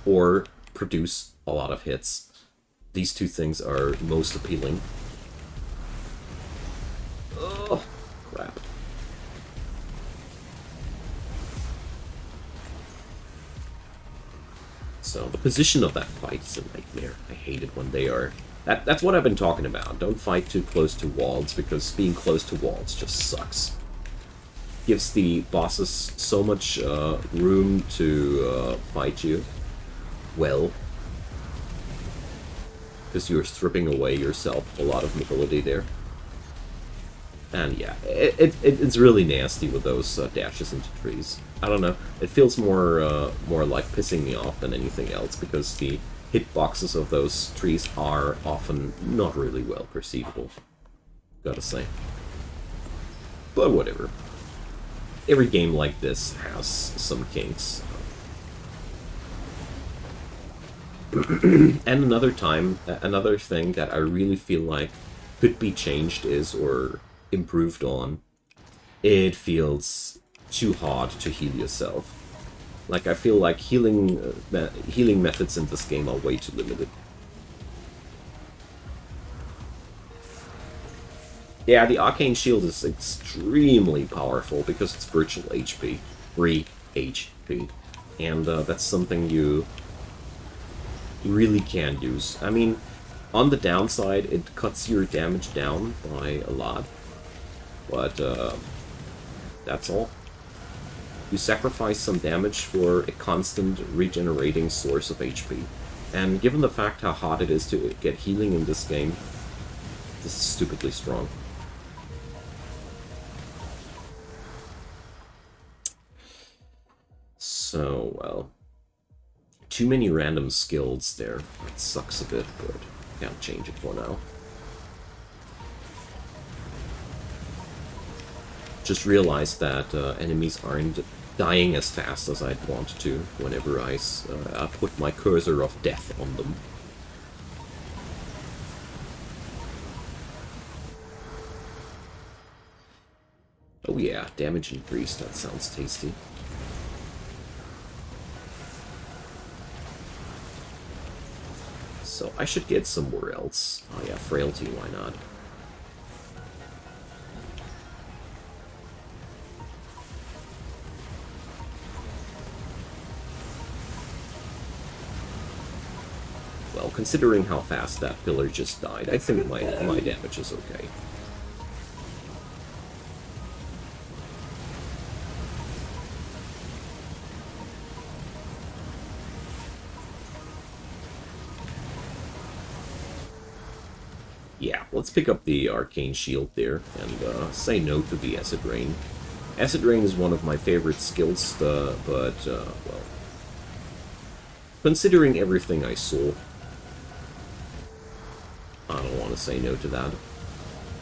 or produce a lot of hits. These two things are most appealing. Oh, crap. So the position of that fight is a nightmare. I hate it when they are... That's what I've been talking about. Don't fight too close to walls, because being close to walls just sucks. Gives the bosses so much room to fight you well. Because you're stripping away yourself a lot of mobility there. And yeah, it's really nasty with those dashes into trees. I don't know, it feels more like pissing me off than anything else, because the hitboxes of those trees are often not really well perceivable, gotta say. But whatever. Every game like this has some kinks. And another thing that I really feel like could be changed or improved on, it feels too hard to heal yourself. Like, I feel like healing methods in this game are way too limited. Yeah, the Arcane Shield is extremely powerful because it's virtual HP. Free HP. And that's something you really can use. I mean, on the downside, it cuts your damage down by a lot. But that's all. You sacrifice some damage for a constant regenerating source of HP. And given the fact how hard it is to get healing in this game, this is stupidly strong. So, well, too many random skills there. That sucks a bit, but can't change it for now. Just realized that enemies aren't dying as fast as I'd want to whenever I put my cursor of death on them. Oh yeah, damage increase, that sounds tasty. So I should get somewhere else. Oh yeah, frailty, why not? Well, considering how fast that pillar just died, I think my damage is okay. Yeah, let's pick up the Arcane Shield there and say no to the Acid Rain. Acid Rain is one of my favorite skills, but, well, considering everything I saw, I don't want to say no to that.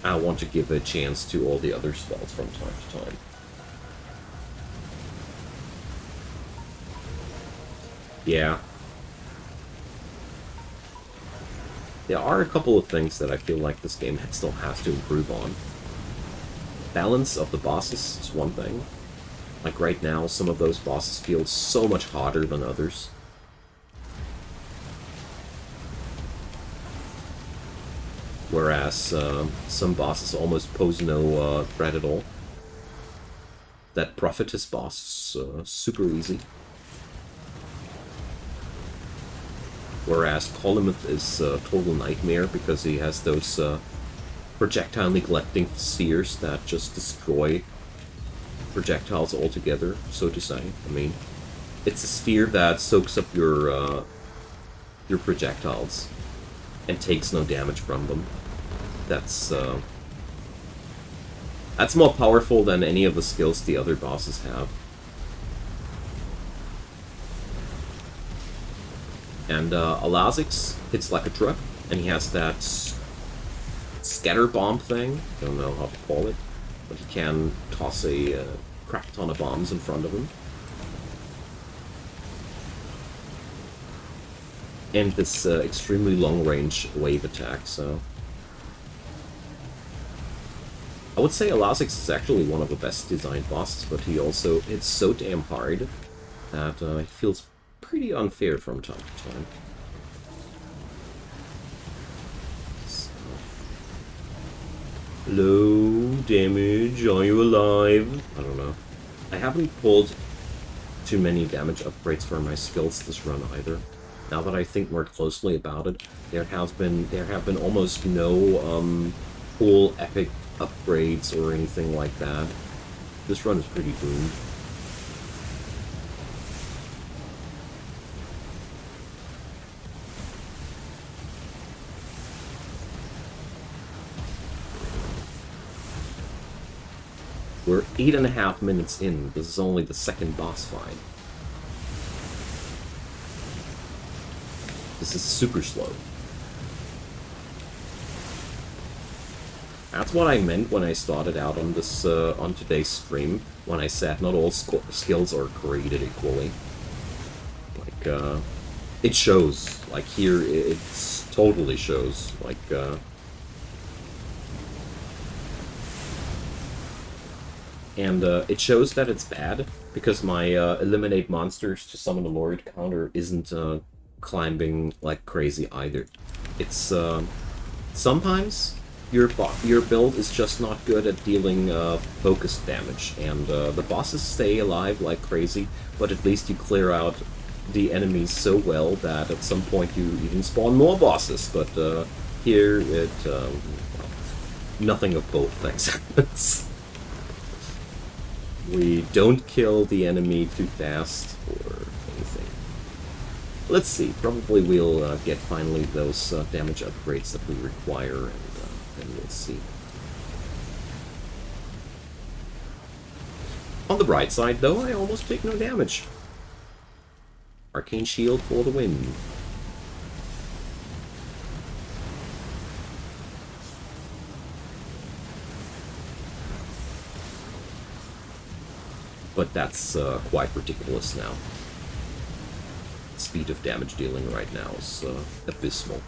I want to give a chance to all the other spells from time to time. Yeah. There are a couple of things that I feel like this game still has to improve on. Balance of the bosses is one thing. Like right now, some of those bosses feel so much harder than others. Whereas some bosses almost pose no threat at all. That Prophetess boss is super easy. Whereas Polymath is a total nightmare because he has those projectile neglecting spheres that just destroy projectiles altogether, so to say. I mean, it's a sphere that soaks up your projectiles and takes no damage from them. That's more powerful than any of the skills the other bosses have. And Alazix hits like a truck, and he has that scatter bomb thing. I don't know how to call it, but he can toss a crap ton of bombs in front of him. And this extremely long-range wave attack, so... I would say Elasix is actually one of the best designed bosses, but he also hits so damn hard that it feels pretty unfair from time to time. So. Low damage, are you alive? I don't know. I haven't pulled too many damage upgrades for my skills this run either. Now that I think more closely about it, there have been almost no full epic upgrades or anything like that. This run is pretty boomed. We're 8.5 minutes in. This is only the second boss fight. This is super slow. That's what I meant when I started out on this on today's stream, when I said not all skills are created equally. Like, it shows. Like here, it totally shows. Like, and it shows that it's bad because my eliminate monsters to summon a lord counter isn't climbing like crazy either. It's sometimes your build is just not good at dealing focused damage, and the bosses stay alive like crazy, but at least you clear out the enemies so well that at some point you even spawn more bosses. But here it well, nothing of both things happens. We don't kill the enemy too fast or anything. Let's see. Probably we'll get finally those damage upgrades that we require, and then we'll see. On the bright side, though, I almost take no damage. Arcane Shield for the win. But that's quite ridiculous now. Speed of damage dealing right now is abysmal.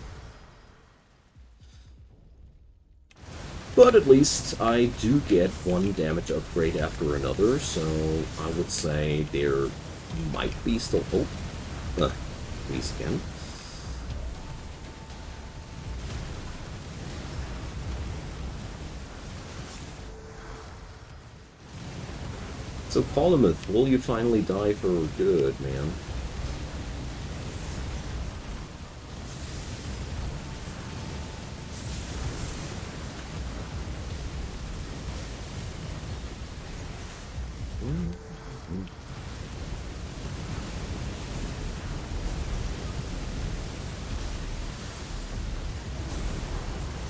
But at least I do get one damage upgrade after another, so I would say there might be still hope. Please again. So, Polymath, will you finally die for good, man?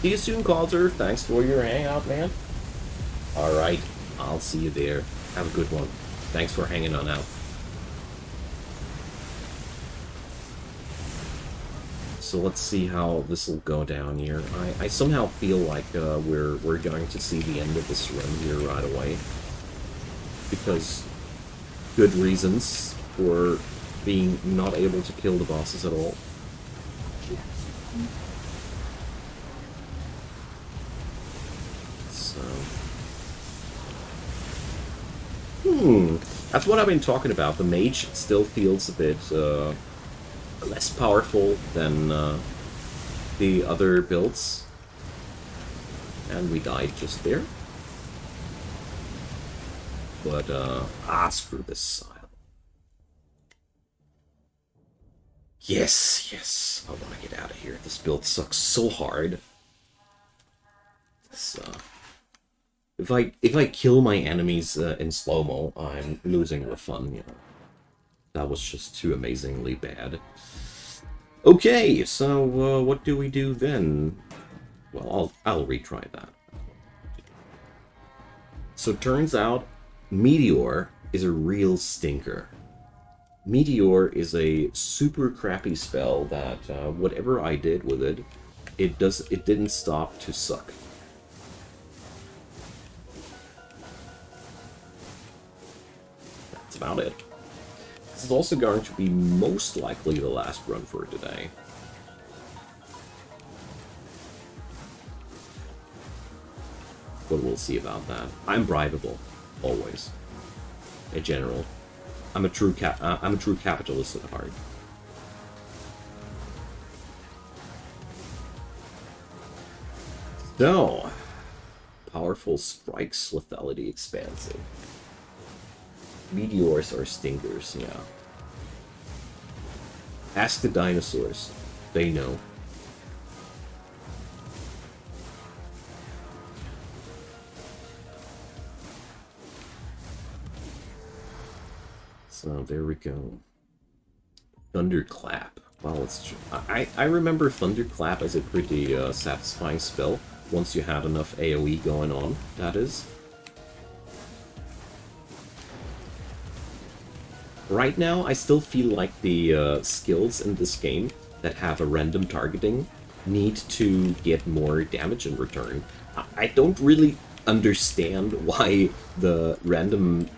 See you soon, Calder. Thanks for your hangout, man. Alright, I'll see you there. Have a good one. Thanks for hanging on out. So let's see how this will go down here. I somehow feel like we're going to see the end of this run here right away. Because good reasons for being not able to kill the bosses at all. That's what I've been talking about. The mage still feels a bit less powerful than the other builds. And we died just there. But, screw this style. Yes, I want to get out of here. This build sucks so hard. This, If I kill my enemies in slow-mo, I'm losing the fun, you know. That was just too amazingly bad. Okay, so what do we do then? Well, I'll retry that. So turns out Meteor is a real stinker. Meteor is a super crappy spell that whatever I did with it, it didn't stop to suck. About it. This is also going to be most likely the last run for today. But we'll see about that. I'm bribable, always. In general, I'm a true capitalist at heart. So, powerful strikes, lethality expansive. Meteors are stinkers, yeah. Ask the dinosaurs. They know. So there we go. Thunderclap. Well, it's I remember Thunderclap as a pretty satisfying spell once you had enough AoE going on. That is. Right now, I still feel like the skills in this game that have a random targeting need to get more damage in return. I don't really understand why the random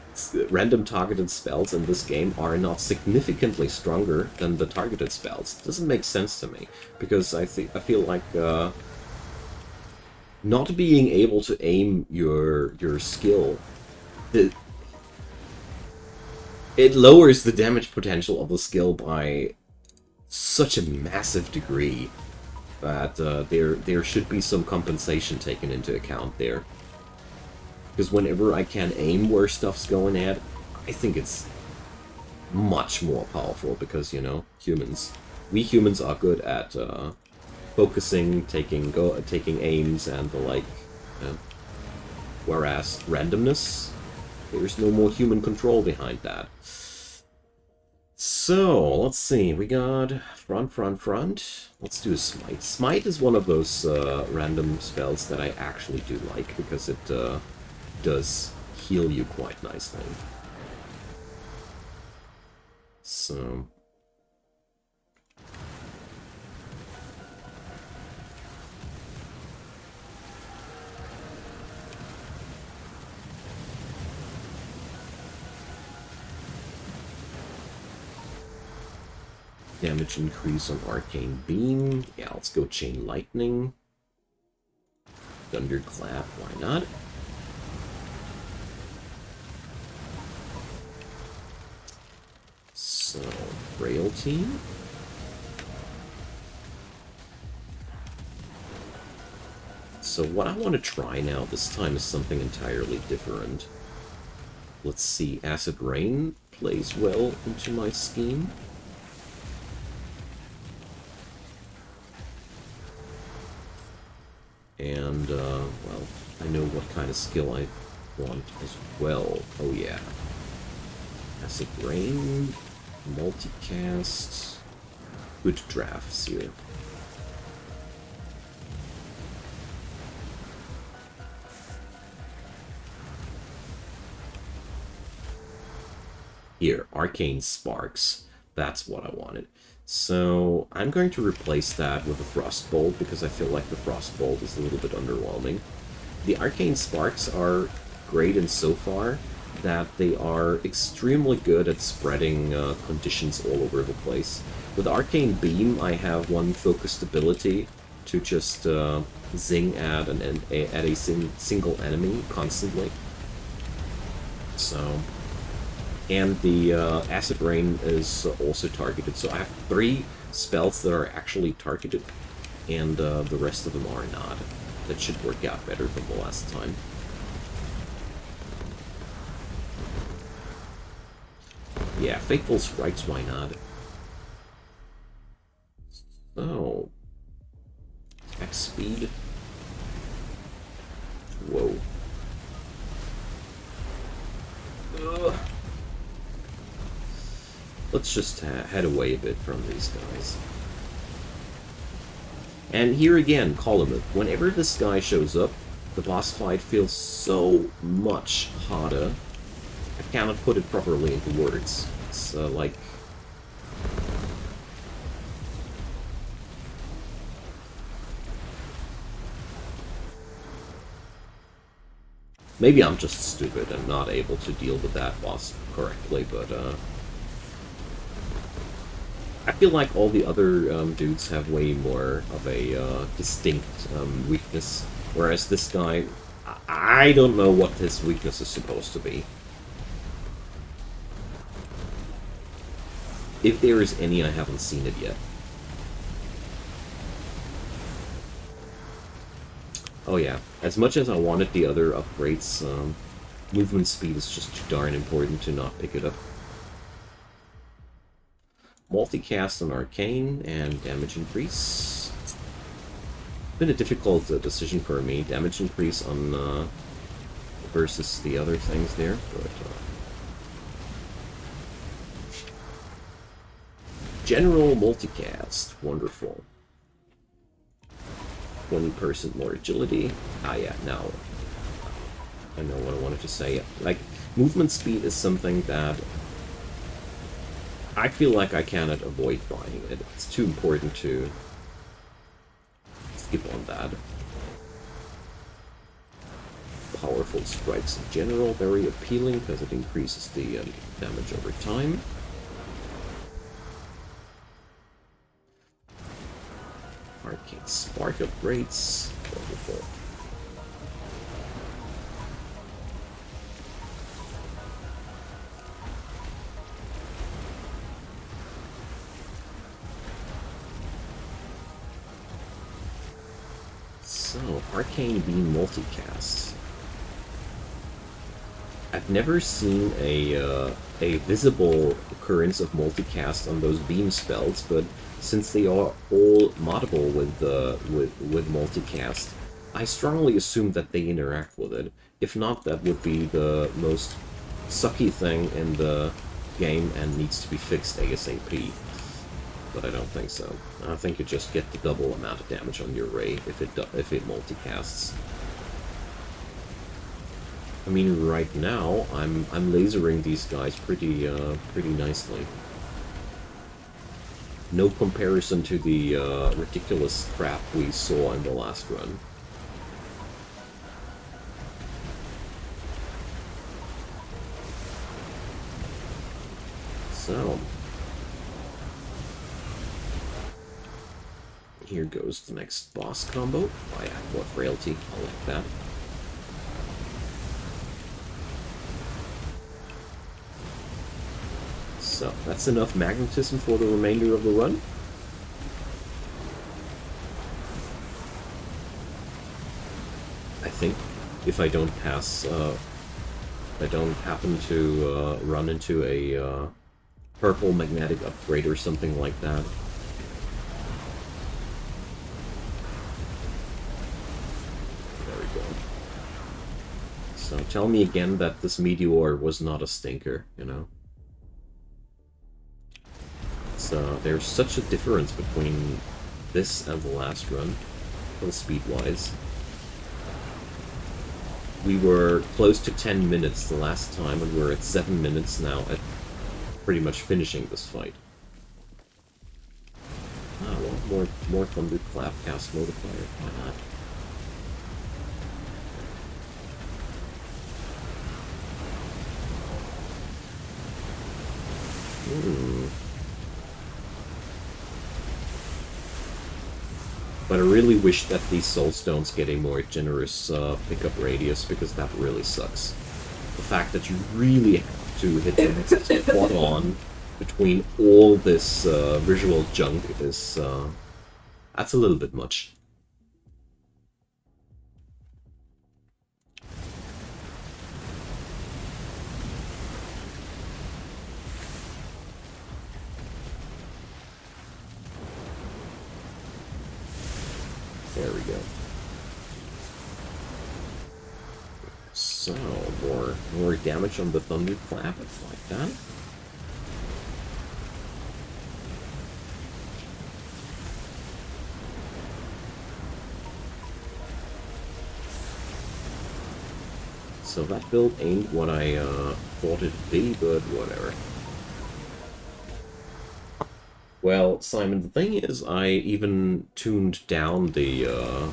targeted spells in this game are not significantly stronger than the targeted spells. It doesn't make sense to me, because I feel like not being able to aim your skill, it lowers the damage potential of the skill by such a massive degree that there should be some compensation taken into account there. Because whenever I can aim where stuff's going at, I think it's much more powerful because, you know, we humans are good at focusing, taking aims and the like. Whereas randomness, there's no more human control behind that. So, let's see, we got front. Let's do a Smite. Smite is one of those random spells that I actually do like, because it does heal you quite nicely. So... damage increase on Arcane Beam. Yeah, let's go Chain Lightning. Thunderclap, why not? So, Frailty. So what I want to try now this time is something entirely different. Let's see, Acid Rain plays well into my scheme. And, well, I know what kind of skill I want as well. Oh yeah. Acid Rain, multicast, good drafts here. Here, Arcane Sparks. That's what I wanted. So I'm going to replace that with a Frostbolt, because I feel like the Frostbolt is a little bit underwhelming. The Arcane Sparks are great in so far that they are extremely good at spreading conditions all over the place. With Arcane Beam, I have one focused ability to just zing at a single enemy constantly. So... and the Acid Rain is also targeted, so I have 3 spells that are actually targeted, and the rest of them are not. That should work out better than the last time. Yeah, Fateful Strikes, why not? So... attack speed. Whoa. Ugh. Let's just head away a bit from these guys. And here again, Column. Whenever this guy shows up, the boss fight feels so much harder. I cannot put it properly into words. It's like... maybe I'm just stupid and not able to deal with that boss correctly, but I feel like all the other dudes have way more of a distinct weakness, whereas this guy, I don't know what his weakness is supposed to be. If there is any, I haven't seen it yet. Oh yeah, as much as I wanted the other upgrades, movement speed is just too darn important to not pick it up. Multicast on Arcane and damage increase. Been a difficult decision for me. Damage increase on versus the other things there, but general multicast, wonderful. 20% more agility. Ah yeah, now I know what I wanted to say. Like, movement speed is something that I feel like I cannot avoid buying it. It's too important to skip on that. Powerful strikes in general, very appealing because it increases the damage over time. Arcane Spark upgrades. Wonderful. So, Arcane Beam multicast. I've never seen a visible occurrence of multicast on those beam spells, but since they are all moddable with multicast, I strongly assume that they interact with it. If not, that would be the most sucky thing in the game and needs to be fixed ASAP. But I don't think so. I think you just get the double amount of damage on your ray if it multicasts. I mean, right now I'm lasering these guys pretty nicely. No comparison to the ridiculous crap we saw in the last run. So, here goes the next boss combo. Oh yeah, more frailty. I like that. So, that's enough magnetism for the remainder of the run. I think, if I don't pass, I don't happen to run into a purple magnetic upgrade or something like that. There we go. So, tell me again that this meteor was not a stinker, you know? There's such a difference between this and the last run, speed-wise. We were close to 10 minutes the last time, and we're at 7 minutes now at pretty much finishing this fight. Ah, well, more Thunderclap cast multiplier, why not? But I really wish that these Soulstones get a more generous pickup radius, because that really sucks. The fact that you really have to hit them spot on between all this visual junk is... that's a little bit much. There we go. So, more damage on the Thunderclap, like that. So that build ain't what I thought it'd be, but whatever. Well, Simon, the thing is, I even tuned down the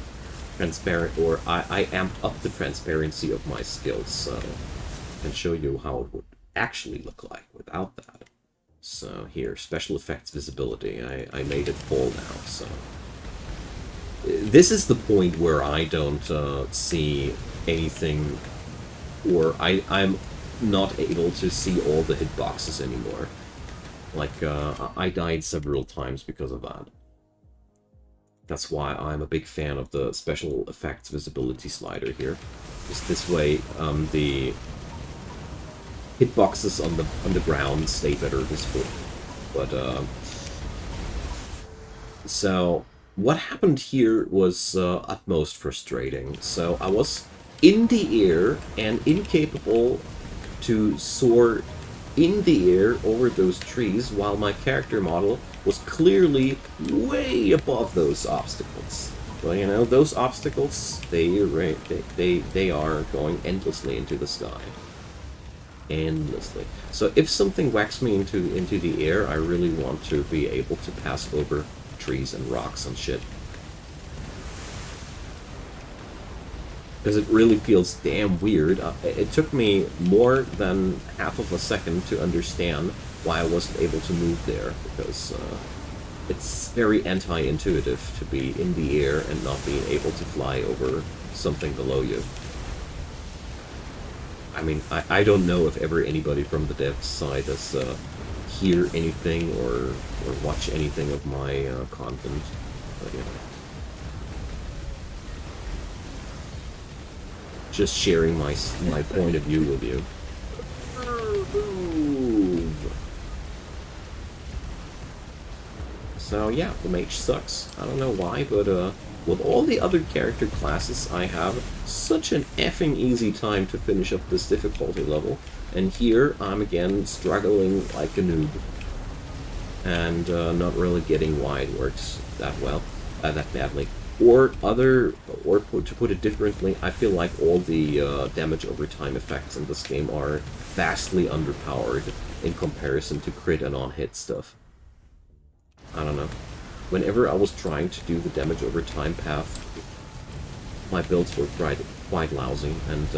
transparent, or I amped up the transparency of my skills, so I can show you how it would actually look like without that. So here, special effects visibility, I made it full now, so... This is the point where I don't see anything, or I'm not able to see all the hitboxes anymore. Like, I died several times because of that. That's why I'm a big fan of the special effects visibility slider here. Just this way, the hitboxes on the ground stay better visible. But so what happened here was utmost frustrating. So I was in the air and incapable to soar in the air over those trees, while my character model was clearly way above those obstacles. Well, you know, those obstacles, they are going endlessly into the sky. Endlessly. So if something whacks me into the air, I really want to be able to pass over trees and rocks and shit. Because it really feels damn weird. It took me more than half of a second to understand why I wasn't able to move there, because it's very anti-intuitive to be in the air and not being able to fly over something below you. I mean, I don't know if ever anybody from the dev side has hear anything or watch anything of my content, but you know. Just sharing my point of view with you. So yeah, the mage sucks. I don't know why, but with all the other character classes, I have such an effing easy time to finish up this difficulty level. And here, I'm again struggling like a noob. And not really getting why it works that well, that badly. Or to put it differently, I feel like all the damage over time effects in this game are vastly underpowered in comparison to crit and on-hit stuff. I don't know. Whenever I was trying to do the damage over time path, my builds were quite lousy, and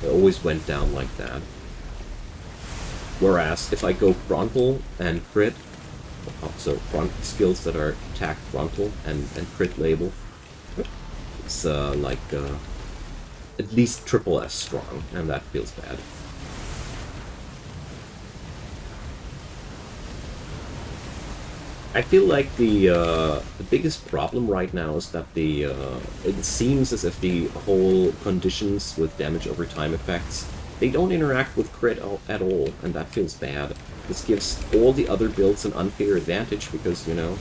it always went down like that. Whereas, if I go frontal and crit, so front skills that are attack frontal and crit label, it's like at least triple S strong, and that feels bad. I feel like the biggest problem right now is that it seems as if the whole conditions with damage over time effects, they don't interact with crit at all, and that feels bad. This gives all the other builds an unfair advantage because, you know,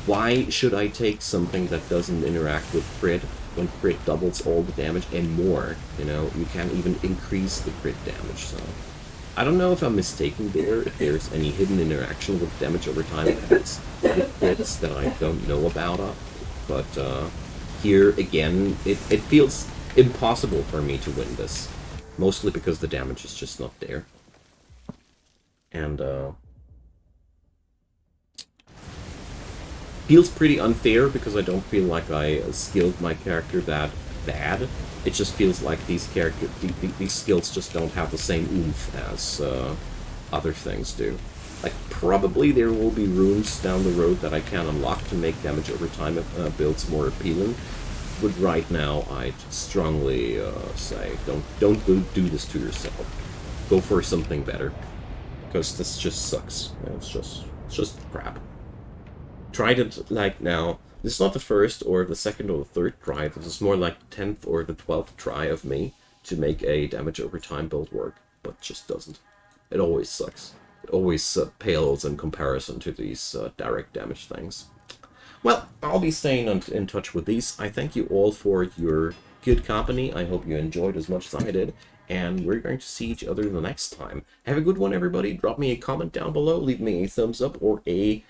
why should I take something that doesn't interact with crit when crit doubles all the damage and more? You know, you can't even increase the crit damage, so... I don't know if I'm mistaken there, if there's any hidden interaction with damage over time effects with crits that I don't know about, but here, again, it feels impossible for me to win this. Mostly because the damage is just not there. And, feels pretty unfair because I don't feel like I skilled my character that bad. It just feels like these skills just don't have the same oomph as other things do. Like, probably there will be runes down the road that I can unlock to make damage over time builds more appealing. But right now, I'd strongly say, don't do this to yourself. Go for something better, because this just sucks. It's just crap. Tried it like now. This is not the first or the second or the third try. This is more like the 10th or the 12th try of me to make a damage over time build work, but it just doesn't. It always sucks. It always pales in comparison to these direct damage things. Well, I'll be staying in touch with these. I thank you all for your good company. I hope you enjoyed as much as I did, and we're going to see each other the next time. Have a good one, everybody. Drop me a comment down below. Leave me a thumbs up or a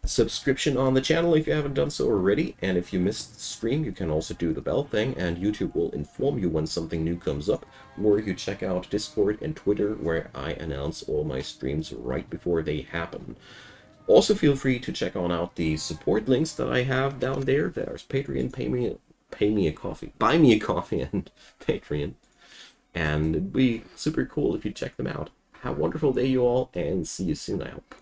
subscription on the channel if you haven't done so already, and if you missed the stream, you can also do the bell thing, and YouTube will inform you when something new comes up, or you check out Discord and Twitter, where I announce all my streams right before they happen. Also, feel free to check out the support links that I have down there. There's Patreon, pay me a coffee, buy me a coffee, and Patreon, and it'd be super cool if you check them out. Have a wonderful day, you all, and see you soon, I hope.